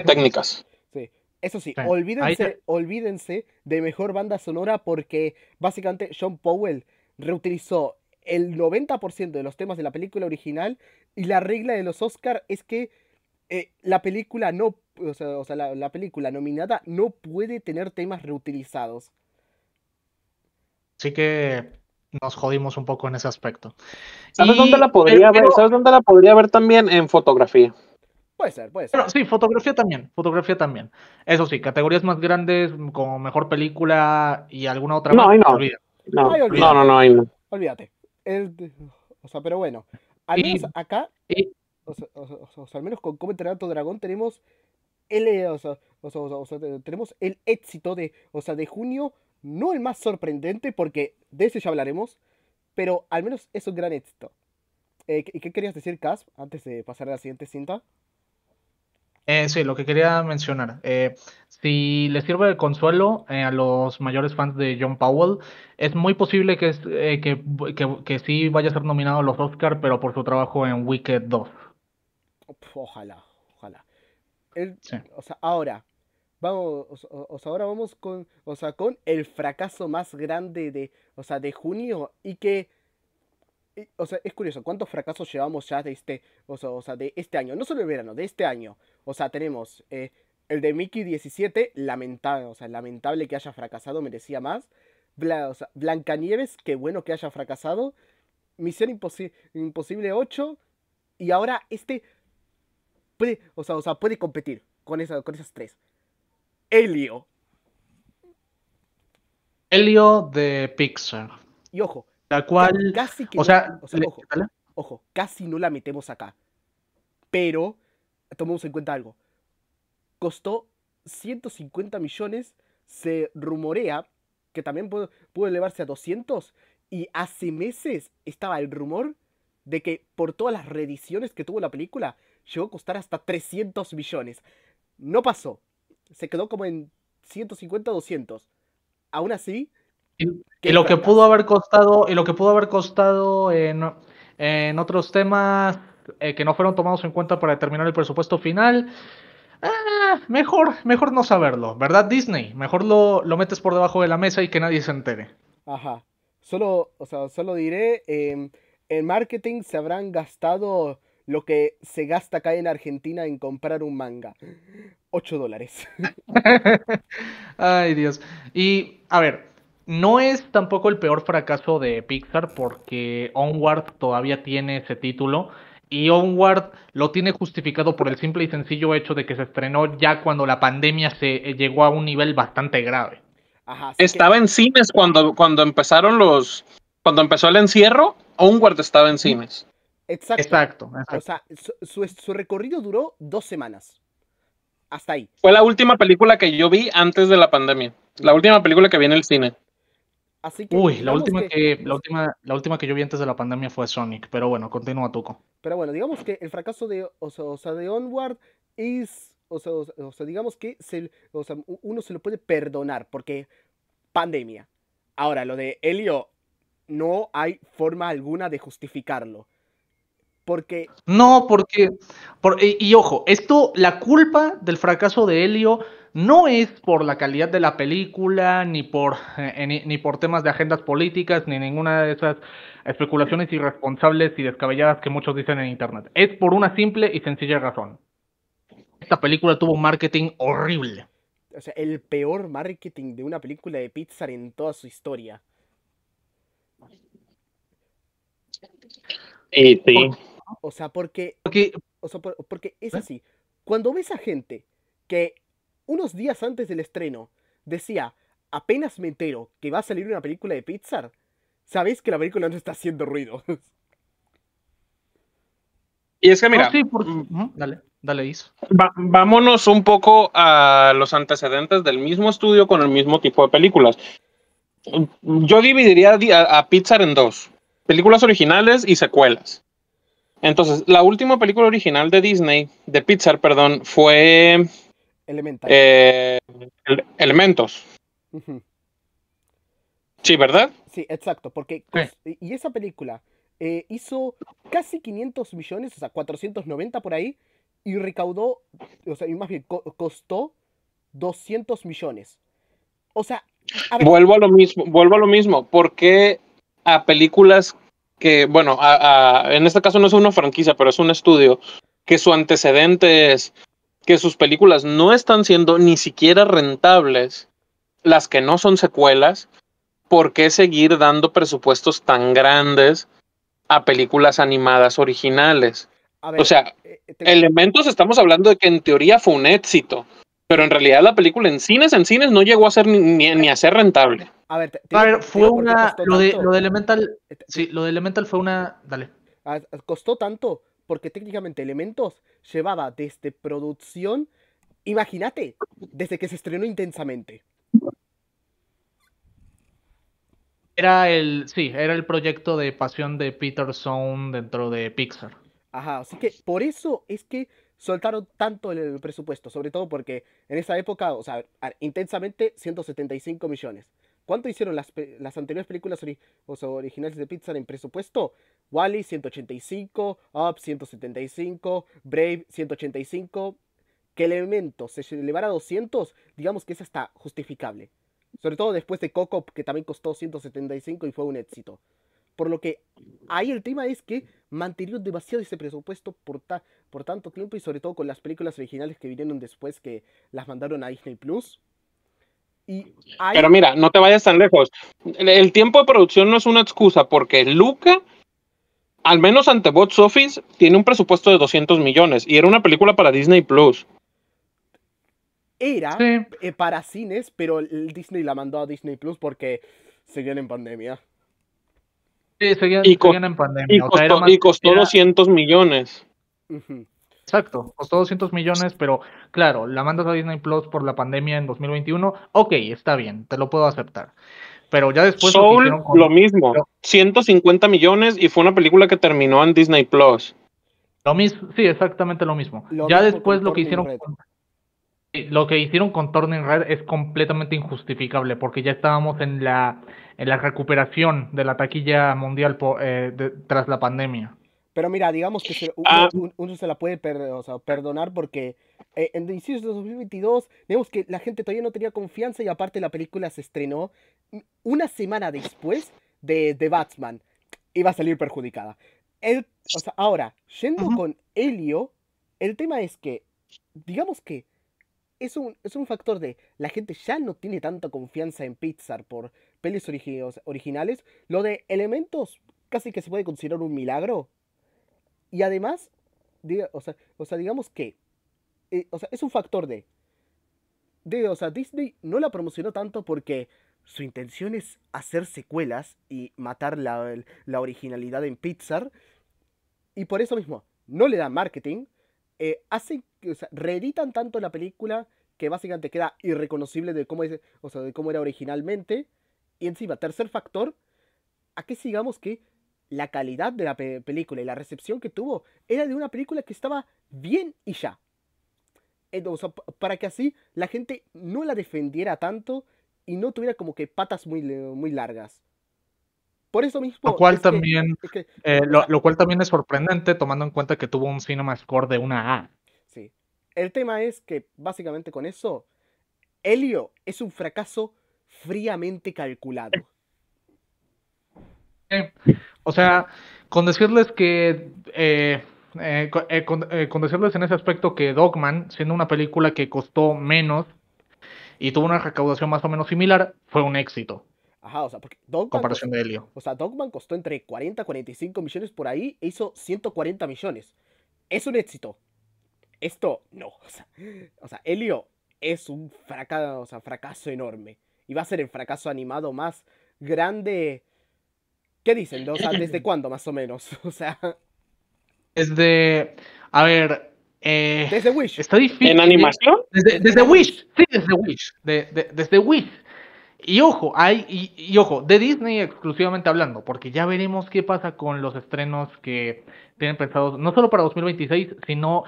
técnicas. Sí. Eso sí, sí, ahí ya- olvídense de mejor banda sonora porque básicamente John Powell reutilizó el 90% de los temas de la película original y la regla de los Oscar es que la película no, la película nominada no puede tener temas reutilizados. sí que nos jodimos un poco en ese aspecto. ¿Sabes dónde la Pero, podría ver? ¿Sabes dónde la podría ver también? En fotografía. Puede bueno, ser. sí, fotografía también, fotografía también. Eso sí, categorías más grandes como mejor película y alguna otra No, más, ahí no. olvídate, Ay, olvídate. olvídate, No, ahí no. olvídate. Pero bueno, al menos Y, acá, y al menos con Cómo entrenar a tu dragón tenemos tenemos el éxito de junio, no el más sorprendente, porque de ese ya hablaremos, pero al menos es un gran éxito. ¿Qué querías decir, Cas, antes de pasar a la siguiente cinta? sí, lo que quería mencionar, si les sirve de consuelo a los mayores fans de John Powell, es muy posible que sí vaya a ser nominado a los Oscar, pero por su trabajo en Wicked 2. Ojalá, ojalá. El- Sí. Ahora, ahora vamos con el fracaso más grande de junio y que es curioso, ¿cuántos fracasos llevamos ya de de este año? No solo el verano, de este año. Tenemos el de Mickey 17, lamentable, lamentable que haya fracasado, merecía más. Blancanieves, qué bueno que haya fracasado. Imposible 8. Y ahora puede, puede competir con esas tres. Helio. Elio de Pixar, Y ojo, la cual, casi que o no, sea, ¿vale? ojo, casi no la metemos acá. Pero tomemos en cuenta algo. Costó 150 millones, se rumorea que también pudo elevarse a 200 y hace meses estaba el rumor de que por todas las reediciones que tuvo la película llegó a costar hasta 300 millones. No pasó, se quedó como en 150 200. Aún así, Y, y qué lo que pudo fracaso. haber costado, y lo que pudo haber costado en otros temas que no fueron tomados en cuenta para determinar el presupuesto final, mejor no saberlo, ¿verdad, Disney? Mejor lo metes por debajo de la mesa y que nadie se entere. Ajá. Solo diré, en marketing se habrán gastado lo que se gasta acá en Argentina en comprar un manga. $8. Ay, Dios. Y, a ver, no es tampoco el peor fracaso de Pixar porque Onward todavía tiene ese título Y Onward lo tiene justificado por el simple y sencillo hecho de que se estrenó ya cuando la pandemia se llegó a un nivel bastante grave. Ajá, así que, Estaba en cines cuando cuando empezó el encierro, Onward estaba en cines. exacto. Exacto, O exacto. sea, su recorrido duró 2 semanas. Hasta ahí. Fue la última película que yo vi antes de la pandemia. La Ujú. última película que vi en el cine. Así que, Uy, digamos que, la última que yo vi antes de la pandemia fue Sonic, pero bueno, continúa Tuco. pero bueno, digamos que el fracaso o sea, de Onward es, o sea, digamos que uno se lo puede perdonar porque pandemia. Ahora, lo de Helio, no hay forma alguna de justificarlo. Porque, No, y ojo, esto, la culpa del fracaso de Helio no es por la calidad de la película, ni por temas de agendas políticas, ni ninguna de esas especulaciones irresponsables y descabelladas que muchos dicen en internet. Es por una simple y sencilla razón. Esta película tuvo un marketing horrible. o sea, el peor marketing de una película de Pixar en toda su historia. Y sí. Por- O sea, porque, Porque, porque es ¿eh? así. Cuando ves a gente que unos días antes del estreno decía, apenas me entero que va a salir una película de Pixar, sabéis que la película no está haciendo ruido. Y es que No, mira, sí, ujú, dale, Is. vámonos un poco a los antecedentes del mismo estudio con el mismo tipo de películas. Yo dividiría a Pixar en dos: películas originales y secuelas. Entonces, la última película original de Disney, de Pixar, perdón, fue Elemental. eh, Elementos. Ujú. Sí, Sí, ¿verdad? sí, exacto, porque Sí. y esa película hizo casi 500 millones, o sea, 490 por ahí, y recaudó, o sea, y más bien costó 200 millones. O sea, a ver, Vuelvo a lo mismo. ¿Por qué a películas que, bueno, en este caso no es una franquicia, pero es un estudio, que su antecedente es que sus películas no están siendo ni siquiera rentables, las que no son secuelas? ¿Por qué seguir dando presupuestos tan grandes a películas animadas originales? a O ver, sea, Elementos, estamos hablando de que en teoría fue un éxito, pero en realidad la película en cines no llegó a ser ni a ser rentable. a ver, te A digo, ver, te digo por qué costó lo tanto. de Elemental, eh, te- sí, te- lo de Elemental fue una, dale. Costó tanto porque técnicamente Elementos llevaba desde producción, imagínate, desde que se estrenó intensamente. Era el proyecto de pasión de Peter Sohn dentro de Pixar. Ajá, así que por eso es que soltaron tanto el presupuesto, sobre todo porque en esa época, o sea, intensamente 175 millones. ¿Cuánto hicieron las anteriores películas o sea, originales de Pixar en presupuesto? Wall-E 185, Up 175, Brave 185. Que Elementos se elevara a 200, digamos que es hasta justificable. Sobre todo después de Coco, que también costó 175 y fue un éxito. Por lo que ahí el tema es que mantuvieron demasiado ese presupuesto por tanto tiempo y sobre todo con las películas originales que vinieron después que las mandaron a Disney Plus. Y Pero ahí mira, no te vayas tan lejos. El tiempo de producción no es una excusa, porque Luca, al menos ante Box Office, tiene un presupuesto de 200 millones y era una película para Disney Plus. era Sí, para cines, pero el Disney la mandó a Disney Plus porque seguían en pandemia. sí, Y, seguían en pandemia. O sea, y costó era, 200 millones. Ujú. exacto, costó 200 millones, pero claro, la mandas a Disney Plus por la pandemia en 2021. Ok, está bien, te lo puedo aceptar. Pero ya después lo que Soul, hicieron lo mismo. 150 millones y fue una película que terminó en Disney Plus. lo mismo, sí, exactamente lo mismo. Lo Ya mismo con después Turning Red. lo que hicieron con Turning Red es completamente injustificable, porque ya estábamos en la recuperación de la taquilla mundial tras la pandemia. Pero mira, digamos que Ah, uno se la puede o sea, perdonar porque en inicios de 2022, vemos que la gente todavía no tenía confianza y aparte la película se estrenó una semana después de Batman. Iba a salir perjudicada. O sea, ahora, yendo Ujú. con Helio, el tema es que, digamos que es un factor de la gente ya no tiene tanta confianza en Pixar por pelis originales. Lo de elementos casi que se puede considerar un milagro. Y además, digamos que es un factor o sea, Disney no la promocionó tanto porque su intención es hacer secuelas y matar la originalidad en Pixar. Y por eso mismo, no le dan marketing. O sea, reeditan tanto la película que básicamente queda irreconocible de cómo o sea, de cómo era originalmente. Y encima, tercer factor, aquí sigamos que la calidad de la película y la recepción que tuvo era de una película que estaba bien y ya. O sea, para que así la gente no la defendiera tanto y no tuviera como que patas muy largas. Por eso Lo mismo cual es que, también, es que, o sea, lo cual también es sorprendente tomando en cuenta que tuvo un Cinema Score de una A. sí. El tema es que básicamente con eso, Helio es un fracaso fríamente calculado. Eh, O sea, con decirles que con decirles en ese aspecto que Dogman, siendo una película que costó menos y tuvo una recaudación más o menos similar, fue un éxito, Ajá, o sea, porque comparación de Helio. Dogman costó entre 40 y 45 millones por ahí e hizo 140 millones. Es un éxito. Esto no. O sea, Helio es un fracaso, fracaso enorme. Y va a ser el fracaso animado más grande. ¿Qué dicen? O sea, ¿desde cuándo más o menos? O sea, Desde, a ver, desde Wish. está ¿En difícil. animación? Desde Wish. Wish, sí, desde Wish, desde Wish. Y ojo, y ojo, de Disney exclusivamente hablando, porque ya veremos qué pasa con los estrenos que tienen pensados, no solo para 2026, sino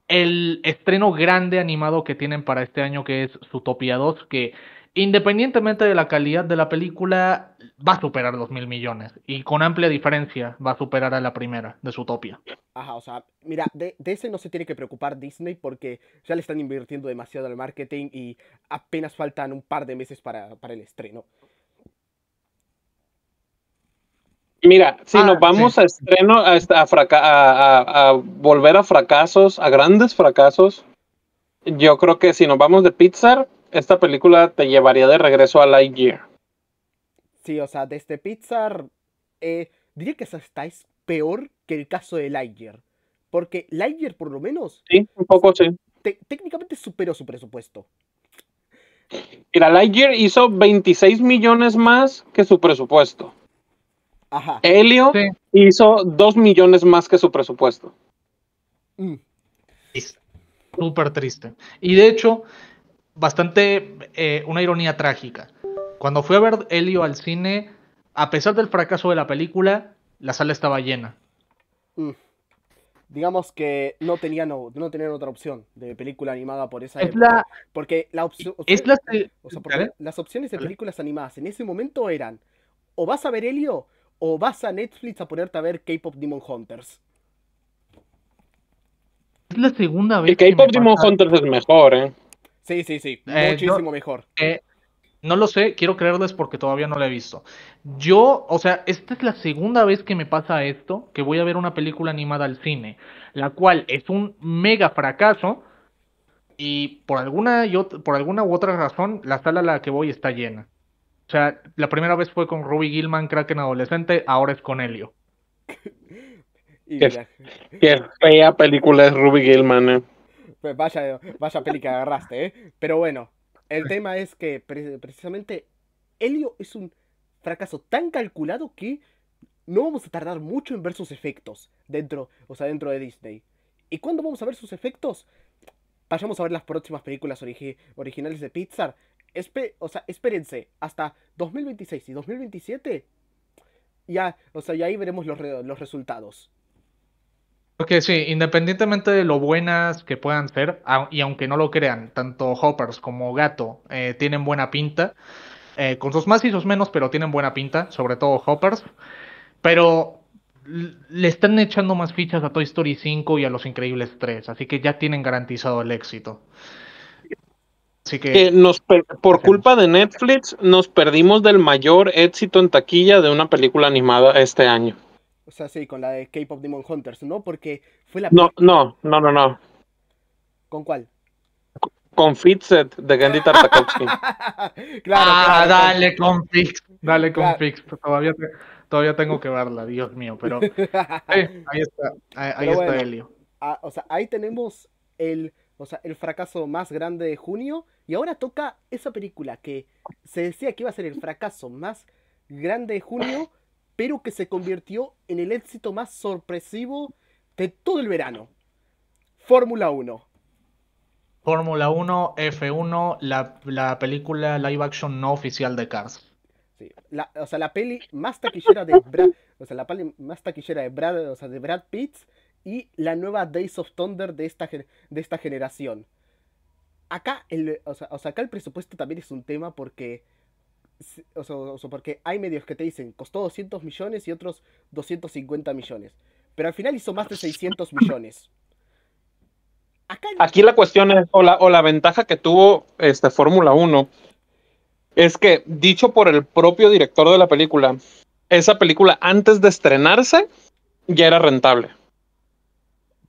el estreno grande animado que tienen para este año, que es Zootopia 2, que independientemente de la calidad de la película, va a superar los 1.000 millones. Y con amplia diferencia va a superar a la primera de Zootopia. Ajá, o sea, mira, de ese no se tiene que preocupar Disney porque ya le están invirtiendo demasiado al marketing y apenas faltan un par de meses para el estreno. Mira, si nos Sí. vamos a estreno, a volver a fracasos, a grandes fracasos, yo creo que si nos vamos de Pixar, esta película te llevaría de regreso a Lightyear. Sí, o sea, desde Pixar, diría que hasta es peor que el caso de Lightyear. Porque Lightyear, por lo menos, Sí, un o sea, poco sí. técnicamente superó su presupuesto. Mira, Lightyear hizo 26 millones más que su presupuesto. Ajá. Helio Sí, hizo 2 millones más que su presupuesto. Mm. triste, súper triste. Y de hecho, bastante una ironía trágica. Cuando fui a ver Helio al cine, a pesar del fracaso de la película, la sala estaba llena. Mm. Digamos que no tenían otra opción de película animada por esa Es época. la, Porque la opción. es la, O sea, porque ¿vale? las opciones de ¿Vale? películas animadas en ese momento eran: o vas a ver Helio, o vas a Netflix a ponerte a ver K-Pop Demon Hunters. Es la segunda El vez que me K-Pop Demon pasa. Hunters es mejor, ¿eh? Sí, sí, sí. Yo Muchísimo mejor. no lo sé, quiero creerles porque todavía no la he visto. Yo, o sea, esta es la segunda vez que me pasa esto, que voy a ver una película animada al cine, la cual es un mega fracaso y por alguna u otra razón la sala a la que voy está llena. O sea, la primera vez fue con Ruby Gillman, Kraken adolescente, ahora es con Helio. Y Qué, mira, qué fea película es Ruby Gillman, ¿eh? pues vaya peli que agarraste, ¿eh? Pero bueno, el tema es que precisamente Helio es un fracaso tan calculado que no vamos a tardar mucho en ver sus efectos dentro de Disney. ¿Y cuándo vamos a ver sus efectos? Vayamos a ver las próximas películas originales de Pixar. O sea, espérense hasta 2026 y 2027. Ya, o sea, y ahí veremos los resultados. Porque sí, independientemente de lo buenas que puedan ser, y aunque no lo crean, tanto Hoppers como Gato tienen buena pinta, con sus más y sus menos, pero tienen buena pinta, sobre todo Hoppers. Pero le están echando más fichas a Toy Story 5 y a Los Increíbles 3, así que ya tienen garantizado el éxito. Así Que que, por hacemos. culpa de Netflix nos perdimos del mayor éxito en taquilla de una película animada este año. O sea, sí, con la de K-Pop Demon Hunters, ¿no? Porque fue la No, película. no, no, no, no. ¿Con cuál? Con Fitset de Genndy Tartakovsky. Claro, claro, Dale con Fix, dale con claro. Fix. todavía tengo que verla, Dios mío, pero ahí está, ahí Pero está bueno, Helio. o sea, ahí tenemos o sea, el fracaso más grande de junio. Y ahora toca esa película que se decía que iba a ser el fracaso más grande de junio, pero que se convirtió en el éxito más sorpresivo de todo el verano. Fórmula Uno. Fórmula 1, F1, la película live action no oficial de Cars. Sí, o sea, la peli más taquillera de Brad, o sea, la peli más taquillera de Brad, o sea, de Brad Pitt y la nueva Days of Thunder de esta generación. Acá o sea, acá el presupuesto también es un tema porque o sea, porque hay medios que te dicen costó 200 millones y otros 250 millones. Pero al final hizo más de 600 millones. Acá Aquí la cuestión es, o la ventaja que tuvo Fórmula Uno es que, dicho por el propio director de la película, esa película antes de estrenarse ya era rentable.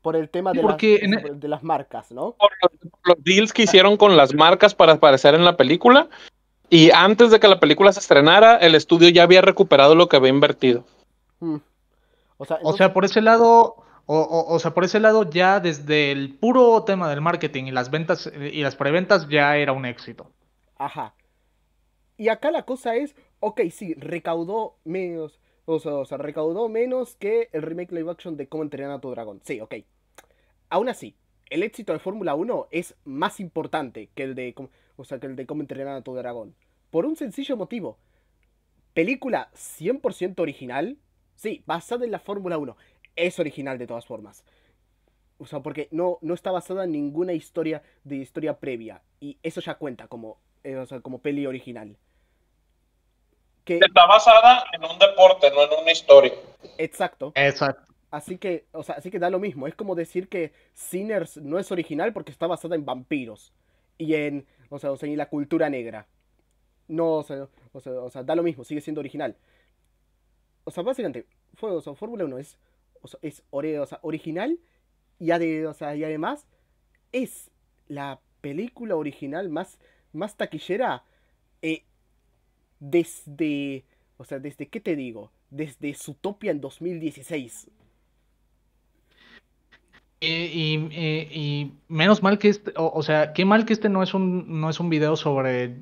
por el tema Sí, porque en, de las marcas, ¿no? Por los deals que hicieron con las marcas para aparecer en la película, y antes de que la película se estrenara, el estudio ya había recuperado lo que había invertido. Mm. O sea, o entonces, sea, por ese lado, o sea, por ese lado ya desde el puro tema del marketing y las ventas y las preventas ya era un éxito. ajá. Y acá la cosa es, ok, sí, recaudó menos, o sea, recaudó menos que el remake live action de Cómo entrenar a tu dragón. Sí, ok. Aún así, el éxito de Fórmula Uno es más importante que el de, o sea, que el de Cómo entrenar a tu dragón. Por un sencillo motivo. Película 100% original. Sí, basada en la Fórmula Uno. Es original de todas formas. O sea, porque no está basada en ninguna historia de historia previa. Y eso ya cuenta como, o sea, como peli original. Que, Está basada en un deporte, no en una historia. exacto. Exacto. Así que, o sea, así que da lo mismo. Es como decir que Sinners no es original porque está basada en vampiros. Y en, o sea, en la cultura negra. No, o sea, da lo mismo, sigue siendo original. O sea, básicamente, o sea, Fórmula Uno es, o sea, original y, o sea, y además es la película original más taquillera eh, desde, o sea, desde, ¿qué te digo? Desde Zootopia en 2016. Y menos mal que o sea, qué mal que este no es un video sobre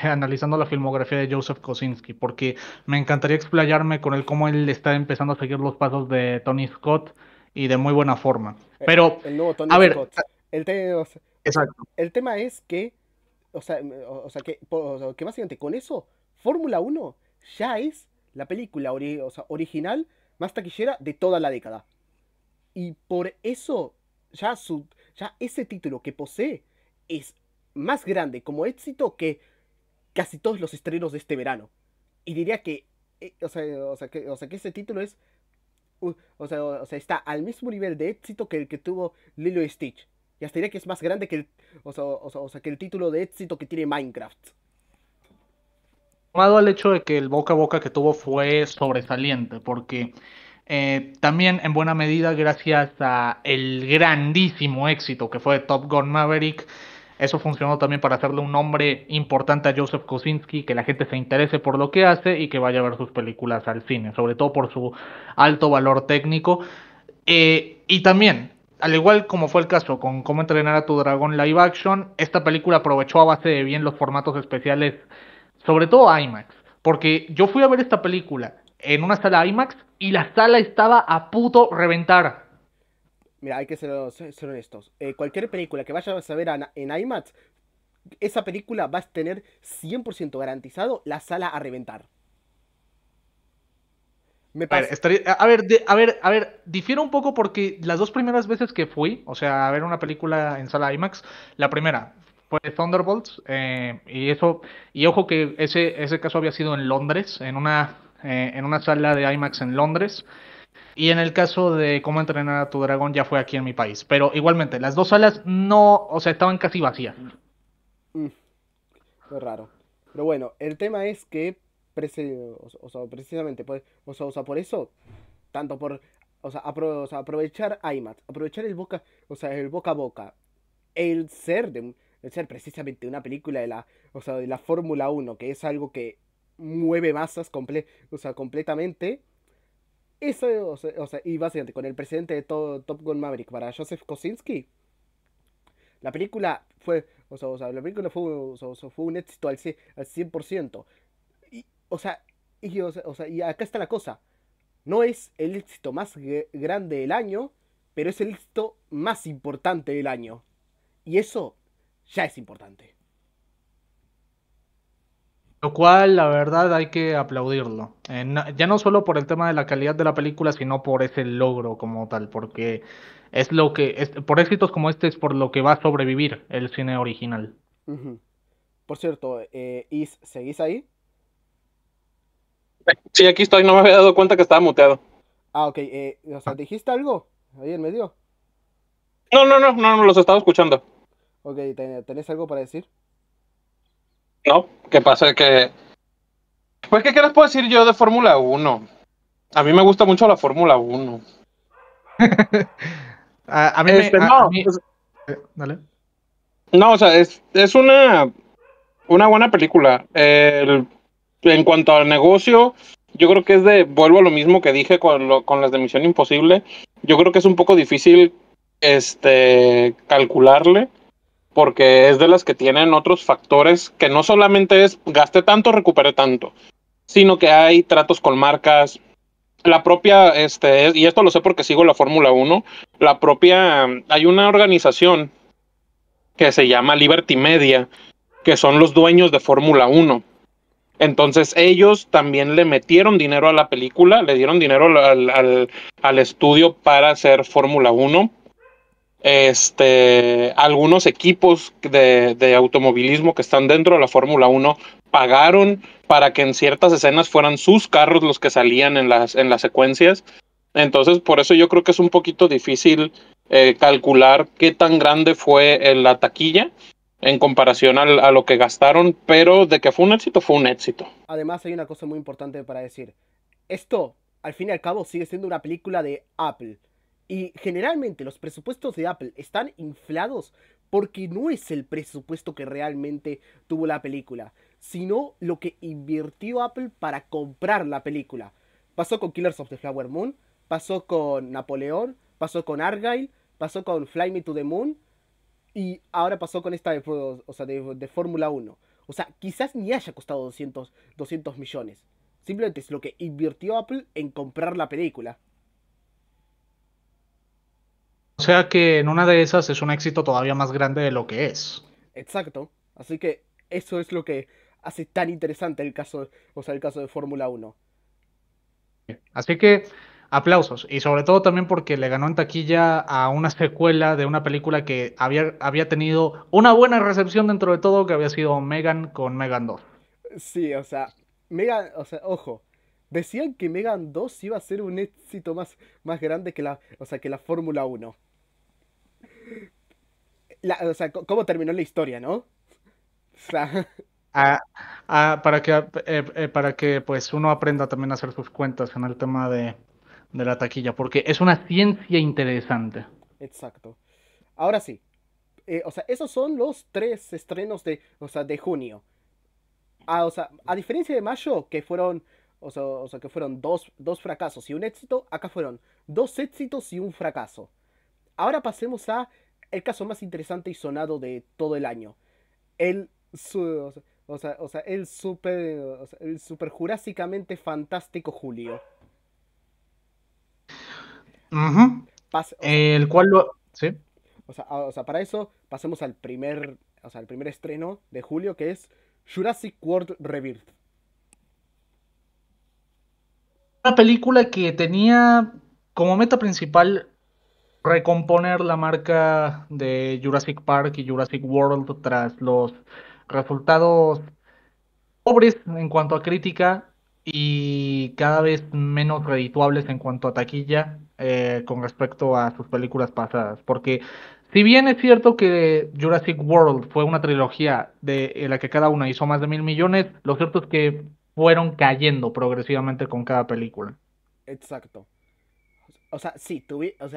analizando la filmografía de Joseph Kosinski, porque me encantaría explayarme con él cómo él está empezando a seguir los pasos de Tony Scott y de muy buena forma. Pero, El nuevo Tony a ver, Scott. O sea, exacto. el tema es que, o sea, o sea, que básicamente con eso, Fórmula Uno ya es la película o sea, original más taquillera de toda la década. Y por eso, ya ese título que posee es más grande como éxito que casi todos los estrenos de este verano. Y diría que, o sea, que ese título es, o sea, está al mismo nivel de éxito que el que tuvo Lilo y Stitch. Y hasta diría que es más grande que o sea, que el título de éxito que tiene Minecraft. Sumado al hecho de que el boca a boca que tuvo fue sobresaliente, porque también en buena medida gracias a el grandísimo éxito que fue Top Gun Maverick, eso funcionó también para hacerle un nombre importante a Joseph Kosinski, que la gente se interese por lo que hace y que vaya a ver sus películas al cine, sobre todo por su alto valor técnico. Y también, al igual como fue el caso con Cómo entrenar a tu dragón live action, esta película aprovechó a base de bien los formatos especiales, sobre todo IMAX, porque yo fui a ver esta película en una sala IMAX y la sala estaba a puto reventar. Mira, hay que ser honestos. Cualquier película que vayas a ver en IMAX, esa película va a tener 100% garantizado la sala a reventar. Me A ver, pasa. a ver, difiere un poco porque las dos primeras veces que fui, o sea, a ver una película en sala IMAX, la primera fue Thunderbolts, y eso, y ojo que ese caso había sido en Londres, en una sala de IMAX en Londres, y en el caso de Cómo entrenar a tu dragón ya fue aquí en mi país, pero igualmente, las dos salas no, o sea, estaban casi vacías. mm, Es raro. Pero bueno, el tema es que, o sea, precisamente, o sea, por eso, tanto por, o sea, aprovechar IMAX, aprovechar o sea, el boca a boca, el ser, el ser precisamente una película de la, o sea, de la Fórmula Uno que es algo que mueve masas o sea, completamente. Eso, y básicamente con el presidente de todo Top Gun Maverick para Joseph Kosinski, la película la película fue un éxito al 100%. Y, o sea, y acá está la cosa. No es el éxito más grande del año, pero es el éxito más importante del año. Y eso ya es importante. Lo cual, la verdad, hay que aplaudirlo. Ya no solo por el tema de la calidad de la película, sino por ese logro como tal, porque es lo que, por éxitos como este es por lo que va a sobrevivir el cine original. Ujú. Por cierto, ¿seguís ahí? Sí, aquí estoy, no me había dado cuenta que estaba muteado. Ah, ok. O sea, ¿dijiste algo? Ahí en medio. No, los estaba escuchando. Ok, ¿tenés algo para decir? No, ¿qué pasa? Pues, ¿qué les puedo decir yo de Fórmula Uno? A mí me gusta mucho la Fórmula Uno. A mí me, a No, mí, dale. no, o sea, es una buena película. En cuanto al negocio, yo creo que vuelvo a lo mismo que dije con las de Misión Imposible. Yo creo que es un poco difícil calcularle, porque es de las que tienen otros factores que no solamente es gaste tanto, recupere tanto, sino que hay tratos con marcas. La propia, y esto lo sé porque sigo la Fórmula Uno, hay una organización que se llama Liberty Media, que son los dueños de Fórmula Uno. Entonces ellos también le metieron dinero a la película, le dieron dinero al estudio para hacer Fórmula Uno. Algunos equipos de automovilismo que están dentro de la Fórmula Uno pagaron para que en ciertas escenas fueran sus carros los que salían en las secuencias. Entonces, por eso yo creo que es un poquito difícil calcular qué tan grande fue la taquilla en comparación a lo que gastaron, pero de que fue un éxito, fue un éxito. Además, hay una cosa muy importante para decir. Esto, al fin y al cabo, sigue siendo una película de Apple. Y generalmente los presupuestos de Apple están inflados porque no es el presupuesto que realmente tuvo la película, sino lo que invirtió Apple para comprar la película. Pasó con Killers of the Flower Moon, pasó con Napoleón, pasó con Argyle, pasó con Fly Me to the Moon y ahora pasó con esta de Fórmula Uno. O sea, quizás ni haya costado 200 millones. Simplemente es lo que invirtió Apple en comprar la película. O sea que en una de esas es un éxito todavía más grande de lo que es. Exacto. Así que eso es lo que hace tan interesante el caso de Fórmula Uno. Así que aplausos. Y sobre todo también porque le ganó en taquilla a una secuela de una película que había tenido una buena recepción dentro de todo, que había sido Megan con Megan 2. Sí, o sea, ojo. Decían que Megan 2 iba a ser un éxito más grande que que la Fórmula Uno. Cómo terminó la historia, ¿no? O sea, Ah, para que pues uno aprenda también a hacer sus cuentas en el tema de la taquilla, porque es una ciencia interesante. exacto. Ahora sí, esos son los tres estrenos de junio. A diferencia de mayo, que fueron, que fueron dos fracasos y un éxito, acá fueron dos éxitos y un fracaso. Ahora pasemos a el caso más interesante y sonado de todo el año. El, su- el super jurásicamente fantástico Julio. Ujú. Pas- o sea, El cual lo... ¿Sí? para eso pasemos al primer estreno de julio que es Jurassic World Rebirth. Una película que tenía como meta principal recomponer la marca de Jurassic Park y Jurassic World tras los resultados pobres en cuanto a crítica y cada vez menos redituables en cuanto a taquilla con respecto a sus películas pasadas. Porque si bien es cierto que Jurassic World fue una trilogía en la que cada una hizo más de 1.000 millones, lo cierto es que fueron cayendo progresivamente con cada película. Exacto.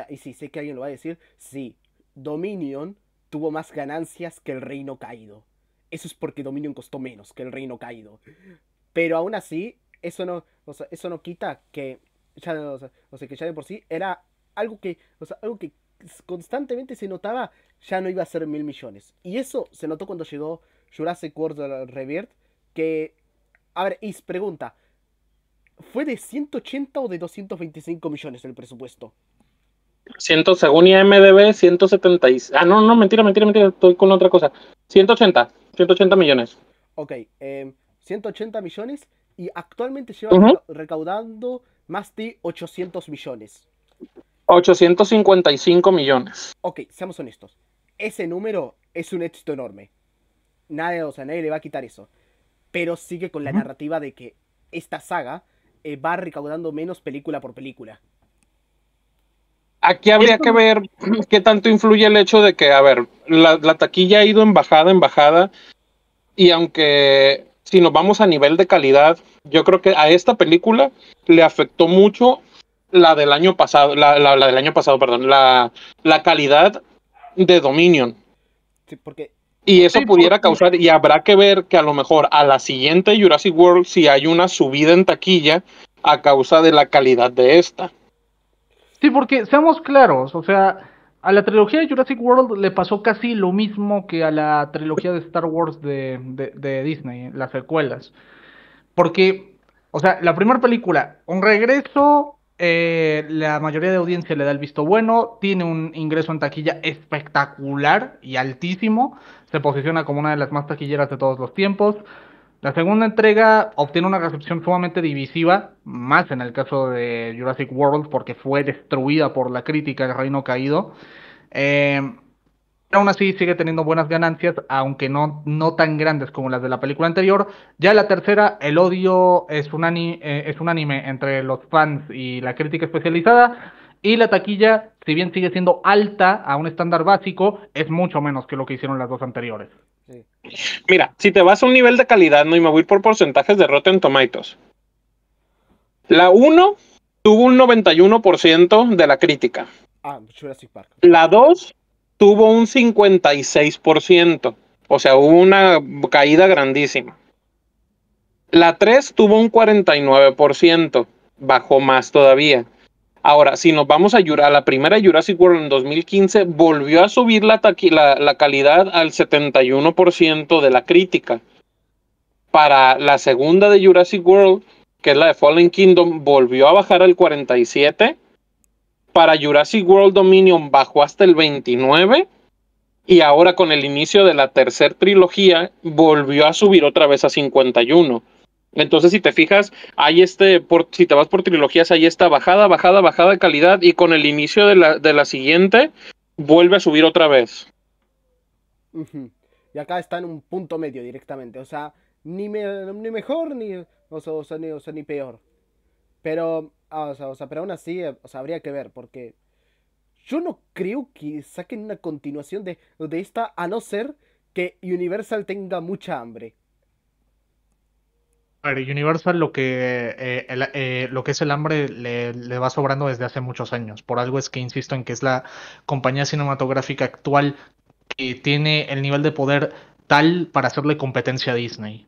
Y sí, sé que alguien lo va a decir, sí, Dominion tuvo más ganancias que el Reino Caído. Eso es porque Dominion costó menos que el Reino Caído. pero aún así, eso no quita que ya, que ya de por sí era algo que constantemente se notaba ya no iba a ser 1.000 millones. Y eso se notó cuando llegó Jurassic World Rebirth, que, a ver, Is pregunta, ¿fue de 180 o de 225 millones el presupuesto? Según IMDb, 170. No, mentira, estoy con otra cosa. 180 millones. Ok, 180 millones y actualmente lleva Ujú. recaudando más de 800 millones. 855 millones. Ok, seamos honestos. Ese número es un éxito enorme. Nadie le va a quitar eso. Pero sigue con la Ujú. narrativa de que esta saga va recaudando menos película por película. Aquí Y habría esto, que ver qué tanto influye el hecho de que, a ver, la taquilla ha ido en bajada, y aunque si nos vamos a nivel de calidad, yo creo que a esta película le afectó mucho la del año pasado, la del año pasado, perdón, la calidad de Dominion. Sí, porque, Y eso sí, pudiera porque, causar, y habrá que ver que a lo mejor a la siguiente Jurassic World si hay una subida en taquilla a causa de la calidad de esta. sí, porque seamos claros, o sea, a la trilogía de Jurassic World le pasó casi lo mismo que a la trilogía de Star Wars de Disney, las secuelas. Porque, o sea, la primera película, un regreso, la mayoría de audiencia le da el visto bueno, tiene un ingreso en taquilla espectacular y altísimo, se posiciona como una de las más taquilleras de todos los tiempos. La segunda entrega obtiene una recepción sumamente divisiva, más en el caso de Jurassic World, porque fue destruida por la crítica El Reino Caído. Eh, Aún así sigue teniendo buenas ganancias, aunque no tan grandes como las de la película anterior. Ya la tercera, el odio es unánime entre los fans y la crítica especializada. Y la taquilla, si bien sigue siendo alta a un estándar básico, es mucho menos que lo que hicieron las dos anteriores. sí. Mira, si te vas a un nivel de calidad, no, y me voy por porcentajes de Rotten Tomatoes. La uno tuvo un 91% de la crítica. Jurassic Park. La 2 tuvo un 56%. O sea, hubo una caída grandísima. La 3 tuvo un 49%. Bajó más todavía. Ahora, si nos vamos a la primera Jurassic World en 2015, volvió a subir la calidad al 71% de la crítica. Para la segunda de Jurassic World, que es la de Fallen Kingdom, volvió a bajar al 47%. Para Jurassic World Dominion bajó hasta el 29%. Y ahora con el inicio de la tercera trilogía, volvió a subir otra vez a 51%. Entonces, si te fijas, si te vas por trilogías, hay esta bajada de calidad, y con el inicio de la siguiente, vuelve a subir otra vez. Ujú. Y acá está en un punto medio directamente. O sea, ni mejor ni peor. Pero, pero aún así, habría que ver, porque yo no creo que saquen una continuación de esta, a no ser que Universal tenga mucha hambre. A ver, Universal lo que es el hambre le va sobrando desde hace muchos años. Por algo es que insisto en que es la compañía cinematográfica actual que tiene el nivel de poder tal para hacerle competencia a Disney.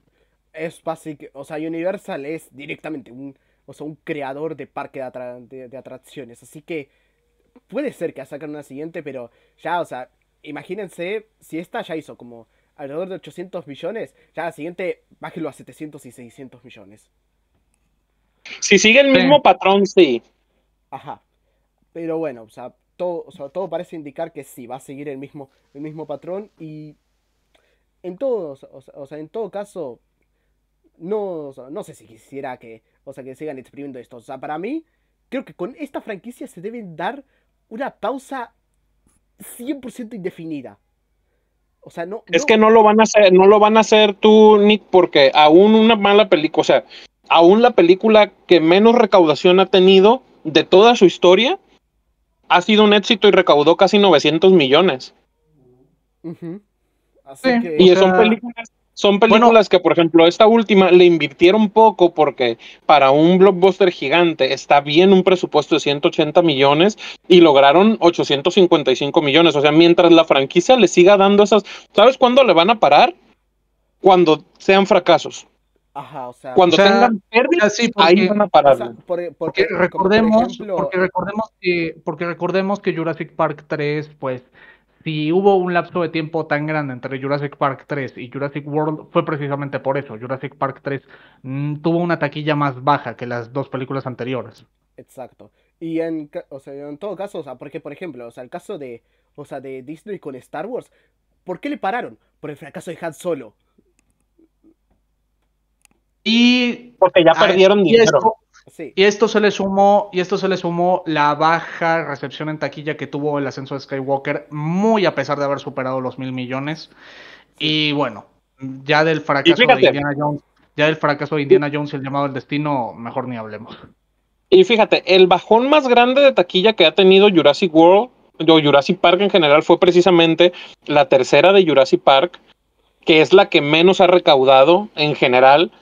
Es básico, o sea, Universal es directamente un creador de parque de atracciones. Así que puede ser que saquen una siguiente, pero ya, imagínense si esta ya hizo como alrededor de 800 millones, ya la siguiente bájelo a 700 y 600 millones. Si sigue el Sí, mismo patrón, sí. Ajá. Pero bueno, todo parece indicar que sí, va a seguir el mismo patrón y en todo caso, no, no sé si quisiera que sigan exprimiendo esto. O sea, para mí, creo que con esta franquicia se deben dar una pausa 100% indefinida. O sea, no, Es no. que no lo van a hacer tú, Nick, porque aún una mala película, o sea, aún la película que menos recaudación ha tenido de toda su historia ha sido un éxito y recaudó casi 900 millones. Ujú. Así sí, o que, Y sea, son bueno, películas que, por ejemplo, esta última le invirtieron poco, porque para un blockbuster gigante está bien un presupuesto de 180 millones y lograron 855 millones. O sea, mientras la franquicia le siga dando esas, ¿sabes cuándo le van a parar? Cuando sean fracasos. Ajá, o sea, Cuando O sea, tengan pérdidas, sí, ahí van a o sea, pararle. porque como por recordemos, ejemplo, porque recordemos que Jurassic Park 3, pues, si hubo un lapso de tiempo tan grande entre Jurassic Park 3 y Jurassic World, fue precisamente por eso. Jurassic Park 3 tuvo una taquilla más baja que las dos películas anteriores. exacto. Y o sea, en todo caso, o sea, porque por ejemplo, o sea, el caso de, o sea, de Disney con Star Wars, ¿por qué le pararon? Por el fracaso de Han Solo. Y Porque ya a, perdieron y dinero. esto, Sí, y esto se le sumó la baja recepción en taquilla que tuvo el ascenso de Skywalker, muy a pesar de haber superado los 1.000 millones. sí. Y bueno, ya del Y fracaso de fíjate, Indiana Jones, ya del fracaso de Indiana Jones y el llamado al destino, mejor ni hablemos. y fíjate, el bajón más grande de taquilla que ha tenido Jurassic World, o Jurassic Park en general, fue precisamente la tercera de Jurassic Park, que es la que menos ha recaudado en general,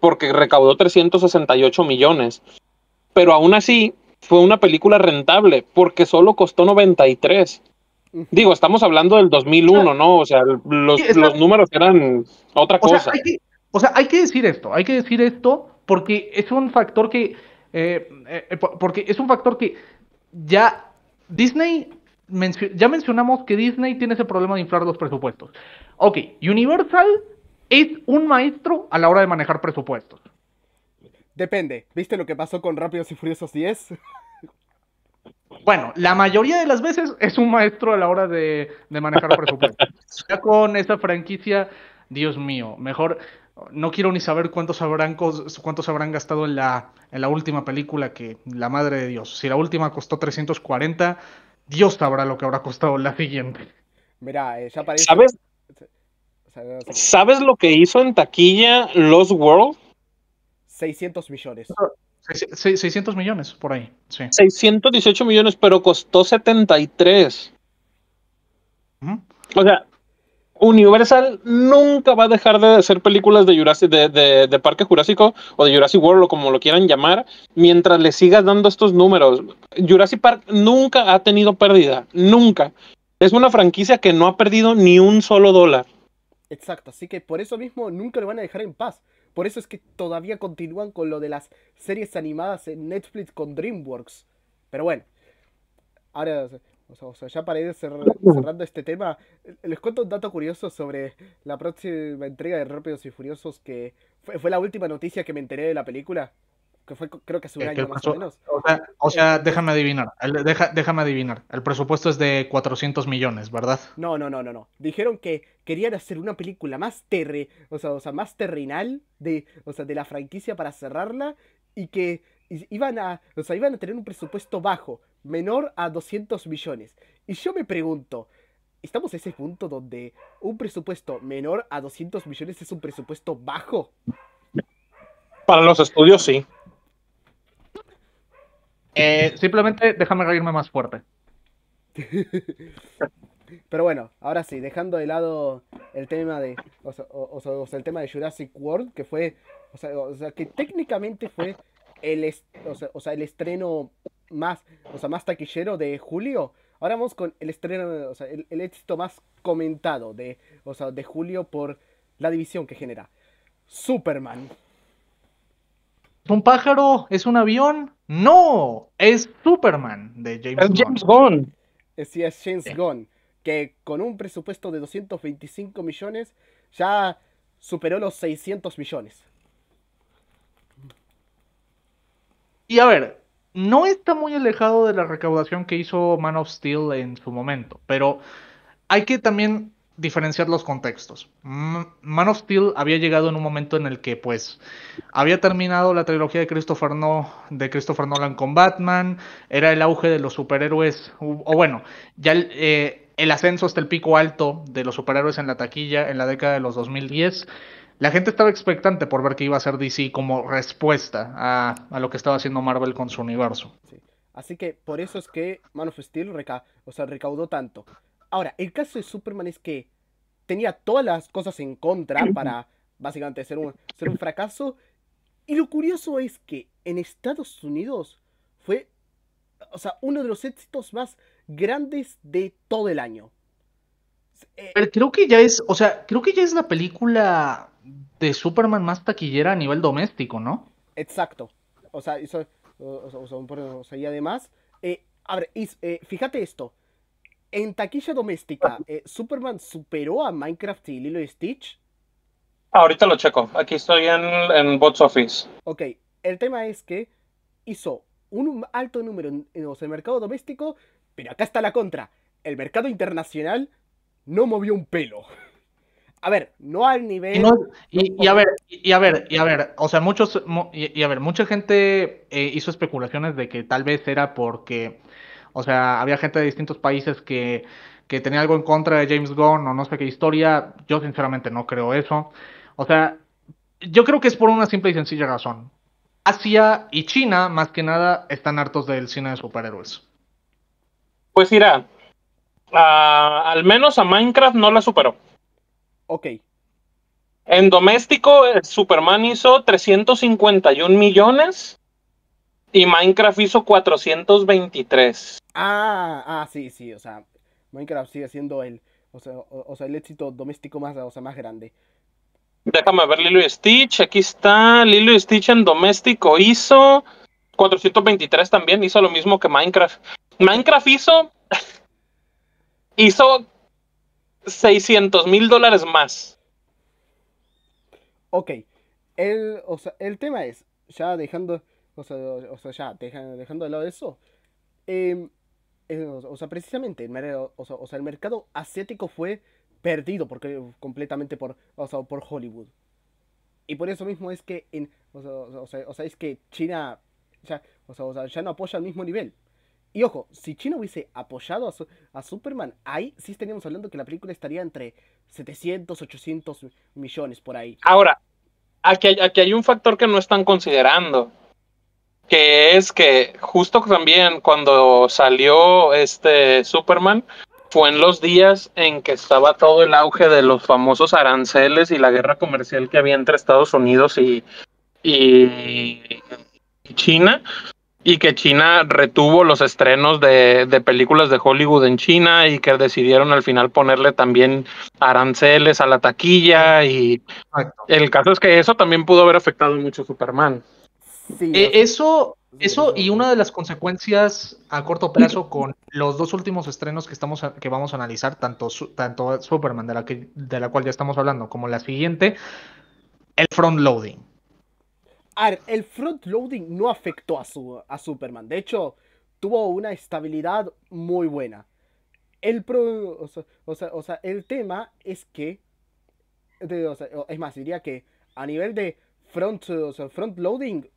porque recaudó 368 millones. Pero aún así, fue una película rentable, porque solo costó 93. Ujú. Digo, estamos hablando del O sea, 2001, ¿no? O sea, sí, los números eran otra o sea, cosa. hay que decir esto porque es un factor porque es un factor que ya Disney, ya mencionamos que Disney tiene ese problema de inflar los presupuestos. Ok, Universal es un maestro a la hora de manejar presupuestos. Depende. ¿Viste lo que pasó con Rápidos y Furiosos 10? Bueno, la mayoría de las veces es un maestro a la hora de manejar presupuestos. Ya con esa franquicia, Dios mío, mejor no quiero ni saber cuántos habrán gastado en la última película, que la madre de Dios. Si la última costó 340, Dios sabrá lo que habrá costado la siguiente. Mirá, ya parece. ¿Sabes, O sea, ¿Sabes lo que hizo en taquilla Lost World? 600 millones. 600 millones por ahí, sí. 618 millones, pero costó 73. Ujú. O sea, Universal nunca va a dejar de hacer películas de Jurassic, de Parque Jurásico o de Jurassic World o como lo quieran llamar, mientras le sigas dando estos números. Jurassic Park nunca ha tenido pérdida, nunca. Es una franquicia que no ha perdido ni un solo dólar. Exacto, así que por eso mismo nunca lo van a dejar en paz. Por eso es que todavía continúan con lo de las series animadas en Netflix con DreamWorks. Pero bueno, ahora, o sea, ya para ir cerrando este tema, les cuento un dato curioso sobre la próxima entrega de Rápidos y Furiosos, que fue la última noticia que me enteré de la película, que fue creo que hace un Que año el más o menos. Que déjame adivinar. Déjame adivinar. El presupuesto es de 400 millones, ¿verdad? no, no, no, no, no. Dijeron que querían hacer una película más o sea, más terrenal de la franquicia para cerrarla y que iban a tener un presupuesto bajo, menor a 200 millones. Y yo me pregunto, ¿estamos a ese punto donde un presupuesto menor a 200 millones es un presupuesto bajo? Para los estudios, sí. Simplemente déjame reírme más fuerte. Pero bueno, ahora sí, dejando de lado el tema de, o sea, el tema de Jurassic World, que fue, o sea, que técnicamente fue o sea, el estreno más taquillero de julio. Ahora vamos con el estreno, o sea, el éxito más comentado de julio por la división que genera. Superman. ¿Es un pájaro? ¿Es un avión? No, es Superman de Es James James Gunn. Gunn. Sí, es James Sí. Gunn, que con un presupuesto de 225 millones ya superó los 600 millones. Y a ver, no está muy alejado de la recaudación que hizo Man of Steel en su momento, pero hay que también diferenciar los contextos. Man of Steel había llegado en un momento en el que, pues, había terminado la trilogía de Christopher Nolan con Batman, era el auge de los superhéroes, o bueno, ya el ascenso hasta el pico alto de los superhéroes en la taquilla en la década de los 2010. La gente estaba expectante por ver qué iba a hacer DC como respuesta a lo que estaba haciendo Marvel con su universo. Sí. Así que por eso es que Man of Steel o sea, recaudó tanto. Ahora, el caso de Superman es que tenía todas las cosas en contra para básicamente ser un fracaso. Y lo curioso es que en Estados Unidos fue, o sea, uno de los éxitos más grandes de todo el año. Eh, Pero creo que ya es, o sea, creo que ya es la película. de Superman más taquillera a nivel doméstico, ¿no? Exacto. O sea, o sea, y además, a ver, fíjate esto. En taquilla doméstica, ¿Superman superó a Minecraft y Lilo y Stitch? Ahorita lo checo. Aquí estoy en Box Office. Ok, el tema es que hizo un alto número o sea, el mercado doméstico, pero acá está la contra. El mercado internacional no movió un pelo. A ver, no al Y, no, nivel... No, y a ojo, ver, y a ver, o sea, y a ver, mucha gente hizo especulaciones de que tal vez era porque, o sea, había gente de distintos países que tenía algo en contra de James Gunn o no sé qué historia. Yo sinceramente no creo eso. O sea, yo creo que es por una simple y sencilla razón. Asia y China, más que nada, están hartos del cine de superhéroes. Pues mira, al menos a Minecraft no la superó. ok, En doméstico, Superman hizo 351 millones y Minecraft hizo 423. sí, sí, o sea, Minecraft sigue siendo o sea, el éxito doméstico más, o sea, más grande. Déjame ver Lilo y Stitch. Aquí está. Lilo y Stitch en doméstico hizo 423 también. Hizo lo mismo que Minecraft. Minecraft hizo $600,000 más. Ok, o sea, el tema es, ya dejando, o sea, ya dejando de lado eso, em, o sea, precisamente, o sea, el mercado asiático fue perdido completamente por Hollywood. Y por eso mismo es que o sea, es que China ya, o sea, ya no apoya al mismo nivel. Y ojo, si China hubiese apoyado a Superman, ahí sí estaríamos hablando que la película estaría entre 700 800 millones por ahí. Ahora, aquí hay un factor que no están considerando, que es que justo también cuando salió este Superman, fue en los días en que estaba todo el auge de los famosos aranceles y la guerra comercial que había entre Estados Unidos y China, y que China retuvo los estrenos de películas de Hollywood en China y que decidieron al final ponerle también aranceles a la taquilla, y Exacto. el caso es que eso también pudo haber afectado mucho a Superman. Sí, o sea, Eso y una de las consecuencias a corto plazo con los dos últimos estrenos que vamos a analizar, tanto Superman, de la cual ya estamos hablando, como la siguiente, el front loading. a ver, el front loading no afectó a Superman. De hecho, tuvo una estabilidad muy buena. O sea, el tema es que, o sea, es más, diría que a nivel de o sea, front loading,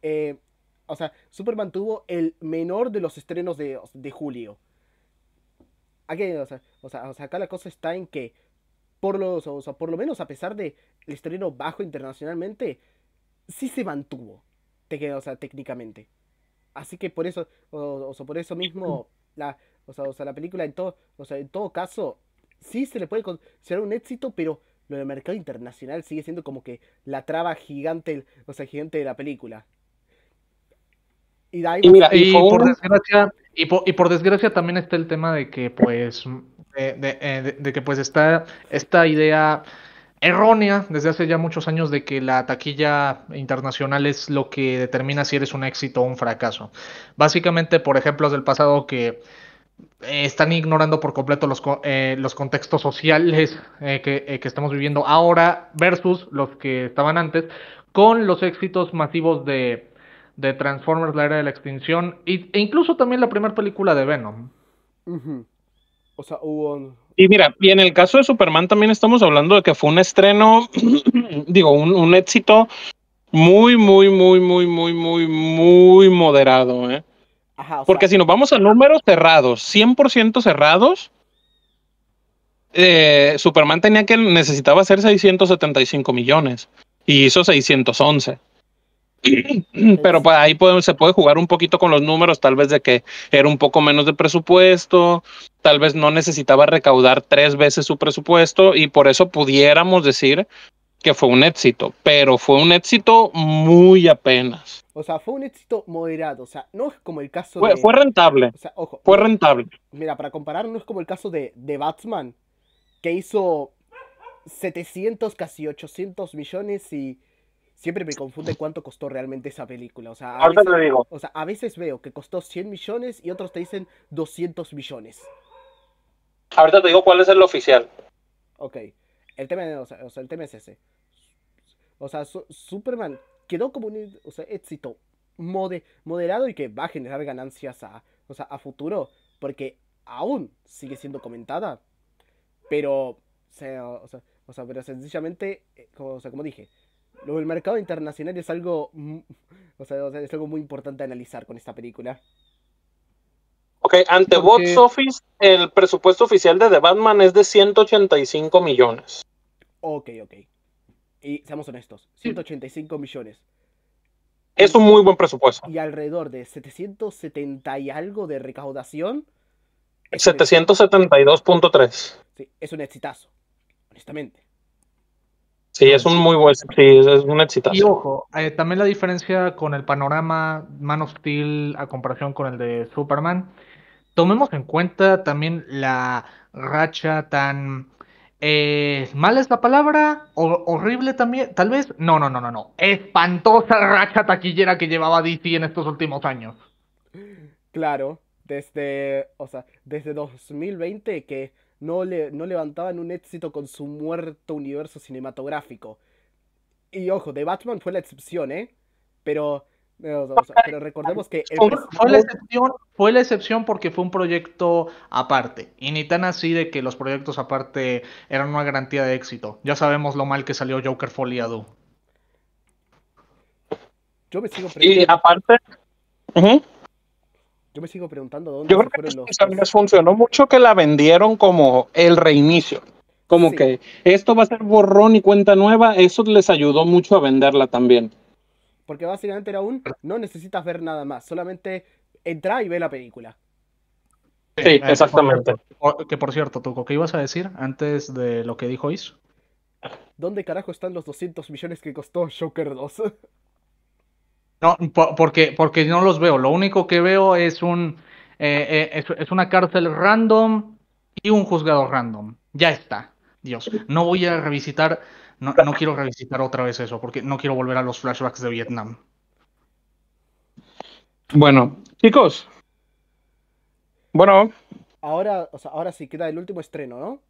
o sea, Superman tuvo el menor de los estrenos de julio. Aquí, o sea, acá la cosa está en que, o sea, por lo menos a pesar de el estreno bajo internacionalmente, sí se mantuvo, o sea, técnicamente. Así que por eso, o sea, por eso mismo, o sea, la película o sea, en todo caso, sí se le puede considerar un éxito, pero lo del mercado internacional sigue siendo como que la traba gigante, o sea, gigante de la película. Y de ahí Y más, mira, y fue un Y por desgracia también está el tema de que pues de que pues está esta idea errónea desde hace ya muchos años de que la taquilla internacional es lo que determina si eres un éxito o un fracaso. Básicamente por ejemplos del pasado que están ignorando por completo los contextos sociales que estamos viviendo ahora versus los que estaban antes, con los éxitos masivos de Transformers, la era de la extinción, e incluso también la primera película de Venom. ujú. O sea, hubo Y mira, y en el caso de Superman también estamos hablando de que fue un estreno, digo, un éxito muy, muy, muy, muy, muy, muy, muy moderado, ¿eh? ajá, o Porque sea, si nos vamos a números cerrados, 100% cerrados, Superman necesitaba hacer 675 millones y hizo 611. Pero pues ahí se puede jugar un poquito con los números, tal vez de que era un poco menos de presupuesto, tal vez no necesitaba recaudar 3 veces su presupuesto y por eso pudiéramos decir que fue un éxito, pero fue un éxito muy apenas. o sea, fue un éxito moderado. O sea, no es como el caso Fue rentable, o sea, ojo, fue rentable. mira, para comparar, no es como el caso de Batman, que hizo 700, casi 800 millones y siempre me confunde cuánto costó realmente esa película. Ahorita te digo. O sea, a veces veo que costó 100 millones y otros te dicen 200 millones. Ahorita te digo cuál es el oficial. Ok, el tema, el tema es ese. O sea, Superman quedó como un éxito moderado y que va a generar ganancias a futuro, porque aún sigue siendo comentada, pero, pero sencillamente, como dije, el mercado internacional es algo, es algo muy importante a analizar con esta película. Ok, ante Box Office, el presupuesto oficial de The Batman es de 185 millones. Ok. Y seamos honestos, 185 millones. Es un muy buen presupuesto. Y alrededor de 770 y algo de recaudación. 772.3. Sí, es un exitazo, honestamente. Sí, es un muy buen, sí, es un exitazo. Y ojo, también la diferencia con el panorama Man of Steel a comparación con el de Superman, tomemos en cuenta también la racha tan... ¿Mala es la palabra? ¿Horrible también? Tal vez. No. Espantosa racha taquillera que llevaba DC en estos últimos años. Claro, desde 2020 que no levantaban un éxito con su muerto universo cinematográfico. Y ojo, The Batman fue la excepción, ¿eh? Pero, pero recordemos que Fue la excepción porque fue un proyecto aparte. Y ni tan así de que los proyectos aparte eran una garantía de éxito. Ya sabemos lo mal que salió Joker Folie à Deux. yo me sigo Y preguntando, aparte, yo me sigo preguntando dónde yo se creo que fueron los les funcionó mucho que la vendieron como el reinicio. Como Sí. que esto va a ser borrón y cuenta nueva, eso les ayudó mucho a venderla también. Porque básicamente no necesitas ver nada más, solamente entra y ve la película. Sí, exactamente. Que por cierto, Tuco, ¿qué ibas a decir antes de lo que dijo Is? ¿Dónde carajo están los 200 millones que costó Joker 2? No, porque no los veo. Lo único que veo es es una cárcel random y un juzgado random. Ya está. Dios. No voy a revisitar, no quiero revisitar otra vez eso, porque no quiero volver a los flashbacks de Vietnam. Bueno, chicos. Bueno, Ahora sí queda el último estreno, ¿no?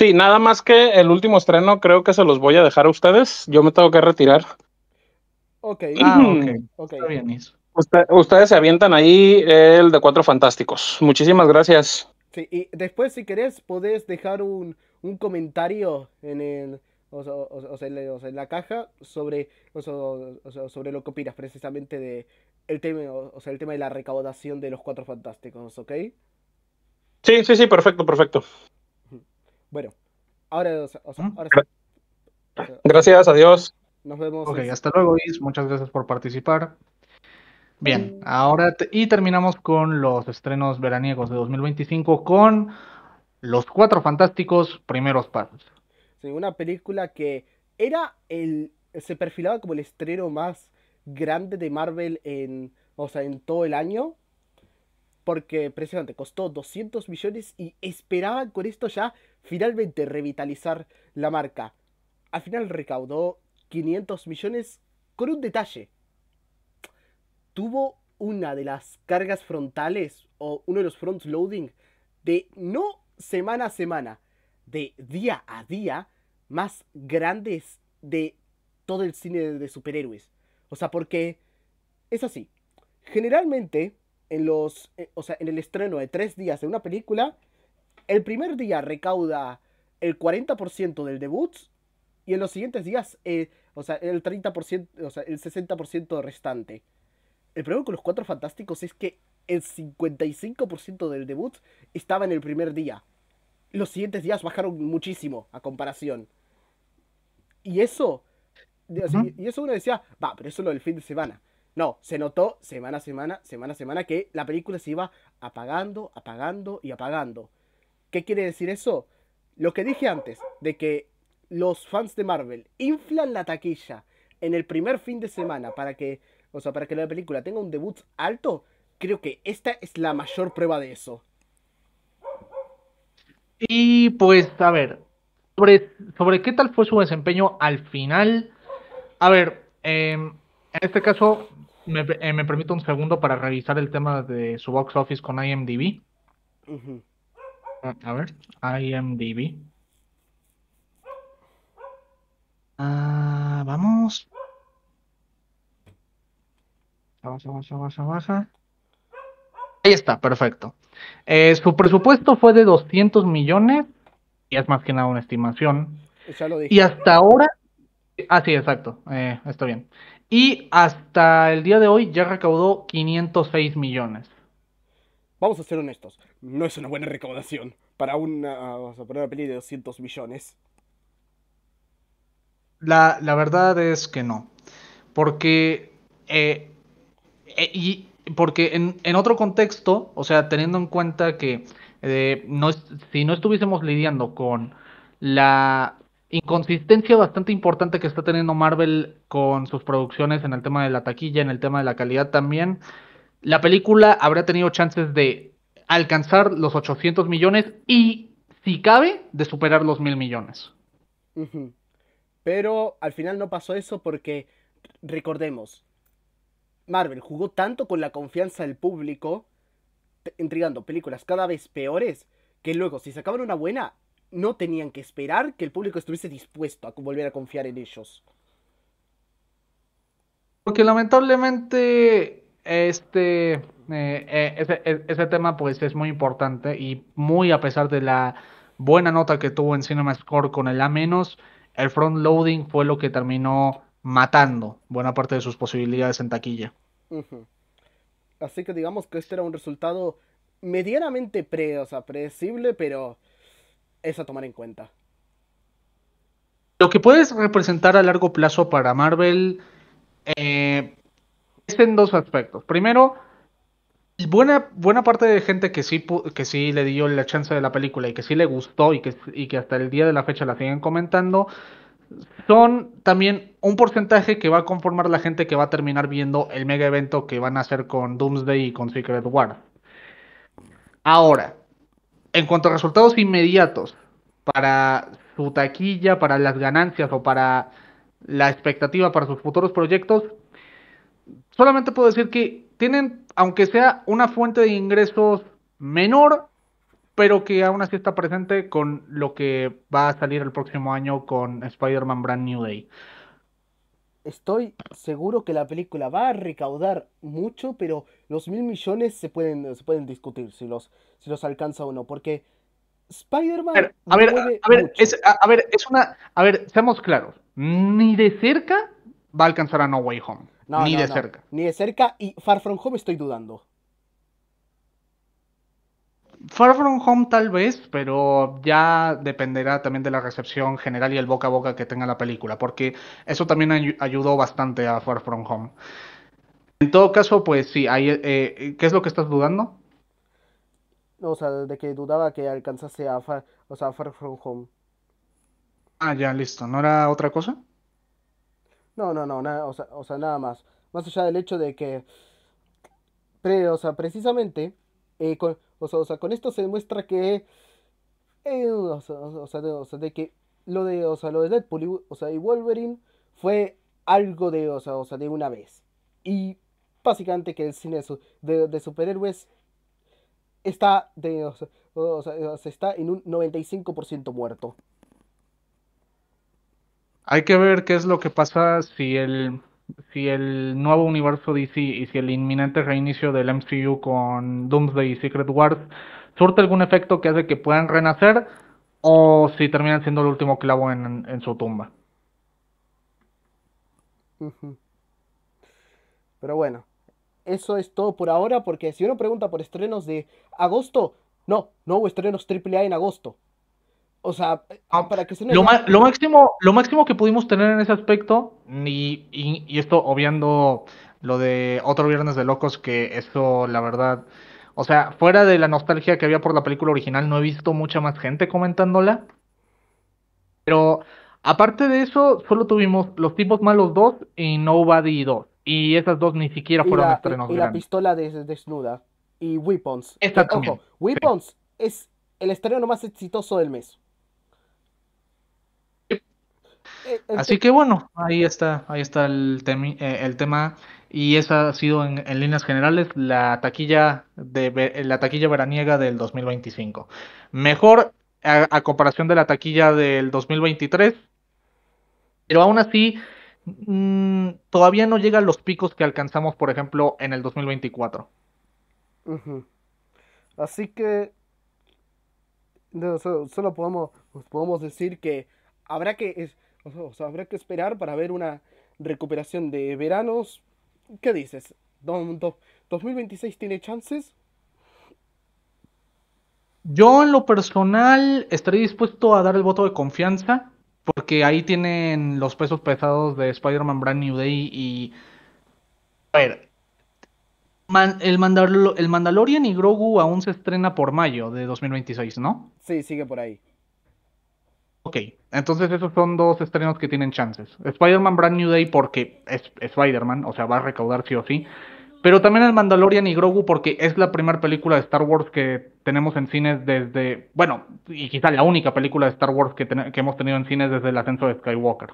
sí, nada más que el último estreno creo que se los voy a dejar a ustedes. Yo me tengo que retirar. Ok. Ok. Está bien, Is. Ustedes se avientan ahí el de Cuatro Fantásticos. Muchísimas gracias. Sí, y después si querés podés dejar un comentario en la caja sobre lo que opinas precisamente de el tema de la recaudación de los Cuatro Fantásticos, ¿ok? Sí, perfecto. Bueno, ahora sí. Gracias, adiós. Nos vemos. Ok, hasta luego, Is. Muchas gracias por participar. Bien, y terminamos con los estrenos veraniegos de 2025 con Los Cuatro Fantásticos Primeros Pasos. Sí, una película que se perfilaba como el estreno más grande de Marvel en todo el año. Porque precisamente costó 200 millones y esperaban con esto ya finalmente revitalizar la marca. Al final recaudó 500 millones con un detalle. Tuvo una de las cargas frontales o uno de los front loading de no semana a semana, de día a día más grandes de todo el cine de superhéroes. O sea, porque es así. Generalmente en el estreno de 3 días de una película, el primer día recauda el 40% del debut y en los siguientes días, el 30%, el 60% restante. El problema con los Cuatro Fantásticos es que el 55% del debut estaba en el primer día. Los siguientes días bajaron muchísimo a comparación. Y eso, y eso uno decía, va, pero eso es lo del fin de semana. No, se notó semana a semana que la película se iba apagando, apagando y apagando. ¿Qué quiere decir eso? Lo que dije antes, de que los fans de Marvel inflan la taquilla en el primer fin de semana para que la película tenga un debut alto, creo que esta es la mayor prueba de eso. Y pues, a ver, sobre qué tal fue su desempeño al final. A ver, en este caso, me permito un segundo para revisar el tema de su box office con IMDb. Ujú. A ver, IMDb. Ah, vamos. Baja, baja, baja, baja. Ahí está, perfecto. Su presupuesto fue de 200 millones, y es más que nada una estimación. Ya lo Y dije. hasta ahora, sí, exacto, está bien. Y hasta el día de hoy ya recaudó 506 millones. Vamos a ser honestos. No es una buena recaudación para una peli de 200 millones. La verdad es que no. Porque, eh, y porque en otro contexto, o sea, teniendo en cuenta que si no estuviésemos lidiando con la inconsistencia bastante importante que está teniendo Marvel con sus producciones en el tema de la taquilla, en el tema de la calidad también, la película habría tenido chances de alcanzar los 800 millones y, si cabe, de superar los 1000 millones. Ujú. Pero al final no pasó eso porque, recordemos, Marvel jugó tanto con la confianza del público, entregando películas cada vez peores, que luego, si sacaban una buena, no tenían que esperar que el público estuviese dispuesto a volver a confiar en ellos. Porque lamentablemente ese tema pues es muy importante y muy a pesar de la buena nota que tuvo en CinemaScore con el A-, el front loading fue lo que terminó matando buena parte de sus posibilidades en taquilla. Ujú. Así que digamos que este era un resultado medianamente predecible, pero es a tomar en cuenta. Lo que puedes representar a largo plazo para Marvel es en dos aspectos. Primero, buena parte de gente que que sí le dio la chance de la película y que sí le gustó y que hasta el día de la fecha la siguen comentando, son también un porcentaje que va a conformar la gente que va a terminar viendo el mega evento que van a hacer con Doomsday y con Secret War. Ahora, en cuanto a resultados inmediatos para su taquilla, para las ganancias o para la expectativa para sus futuros proyectos, solamente puedo decir que tienen, aunque sea una fuente de ingresos menor, pero que aún así está presente con lo que va a salir el próximo año con Spider-Man Brand New Day. Estoy seguro que la película va a recaudar mucho, pero los 1.000 millones se pueden discutir si los alcanza o no, porque Spider-Man mueve mucho. A ver, seamos claros, ni de cerca va a alcanzar a No Way Home, No, ni no, de no. cerca. Ni de cerca y Far From Home estoy dudando. Far From Home tal vez, pero ya dependerá también de la recepción general y el boca a boca que tenga la película, porque eso también ayudó bastante a Far From Home. En todo caso, pues sí, ¿qué es lo que estás dudando? No, o sea, de que dudaba que alcanzase Far From Home. Ah, ya, listo. ¿No era otra cosa? No, no, no, nada, nada más. Más allá del hecho de que, precisamente, con esto se demuestra que, de que lo de Deadpool y Wolverine fue algo de una vez. Y básicamente que el cine de superhéroes está, está en un 95% muerto. Hay que ver qué es lo que pasa si el nuevo universo DC y si el inminente reinicio del MCU con Doomsday y Secret Wars surte algún efecto que hace que puedan renacer o si terminan siendo el último clavo en su tumba. Ujú. Pero bueno, eso es todo por ahora, porque si uno pregunta por estrenos de agosto, no hubo estrenos AAA en agosto. O sea, Ah, para que se den una idea, lo máximo que pudimos tener en ese aspecto, y esto obviando lo de Otro Viernes de Locos, que eso, la verdad, o sea, fuera de la nostalgia que había por la película original, no he visto mucha más gente comentándola, pero aparte de eso, solo tuvimos Los Tipos Malos 2 y Nobody 2, y esas dos ni siquiera y fueron la, y, estrenos y la grandes. pistola desnuda, y Weapons, Esta que ojo, también, sí. Weapons es el estreno más exitoso del mes. Así que bueno, ahí está el tema y esa ha sido en líneas generales la taquilla veraniega del 2025. Mejor a comparación de la taquilla del 2023, pero aún así todavía no llega a los picos que alcanzamos, por ejemplo, en el 2024. Ujú. Así que no, solo podemos decir que habrá que, o sea, habrá que esperar para ver una recuperación de veranos. ¿Qué dices? ¿2026 tiene chances? Yo en lo personal estaría dispuesto a dar el voto de confianza, porque ahí tienen los pesos pesados de Spider-Man Brand New Day y... A ver, el Mandalorian y Grogu aún se estrena por mayo de 2026, ¿no? Sí, sigue por ahí. Ok, entonces esos son dos estrenos que tienen chances. Spider-Man Brand New Day porque es Spider-Man, o sea, va a recaudar sí o sí. Pero también el Mandalorian y Grogu porque es la primera película de Star Wars que tenemos en cines desde, bueno, y quizá la única película de Star Wars que hemos tenido en cines desde el ascenso de Skywalker.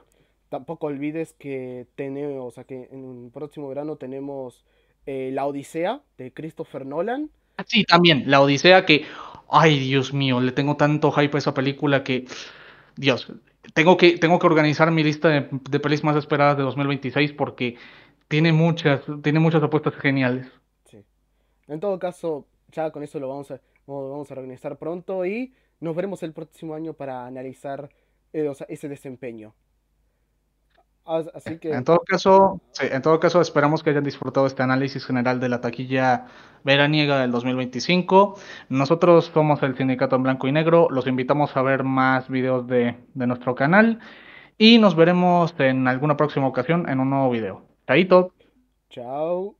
Tampoco olvides que tenemos, o sea, que en un próximo verano tenemos La Odisea de Christopher Nolan. Ah, sí, también, La Odisea que, ay Dios mío, le tengo tanto hype a esa película que, Dios, tengo que organizar mi lista de pelis más esperadas de 2026 porque tiene muchas apuestas geniales. Sí. En todo caso, ya con eso vamos a organizar pronto y nos veremos el próximo año para analizar o sea, ese desempeño. Así que, En todo caso, esperamos que hayan disfrutado este análisis general de la taquilla veraniega del 2025. Nosotros somos el Sindicato en Blanco y Negro. Los invitamos a ver más videos de nuestro canal y nos veremos en alguna próxima ocasión en un nuevo video. Chaito. chao.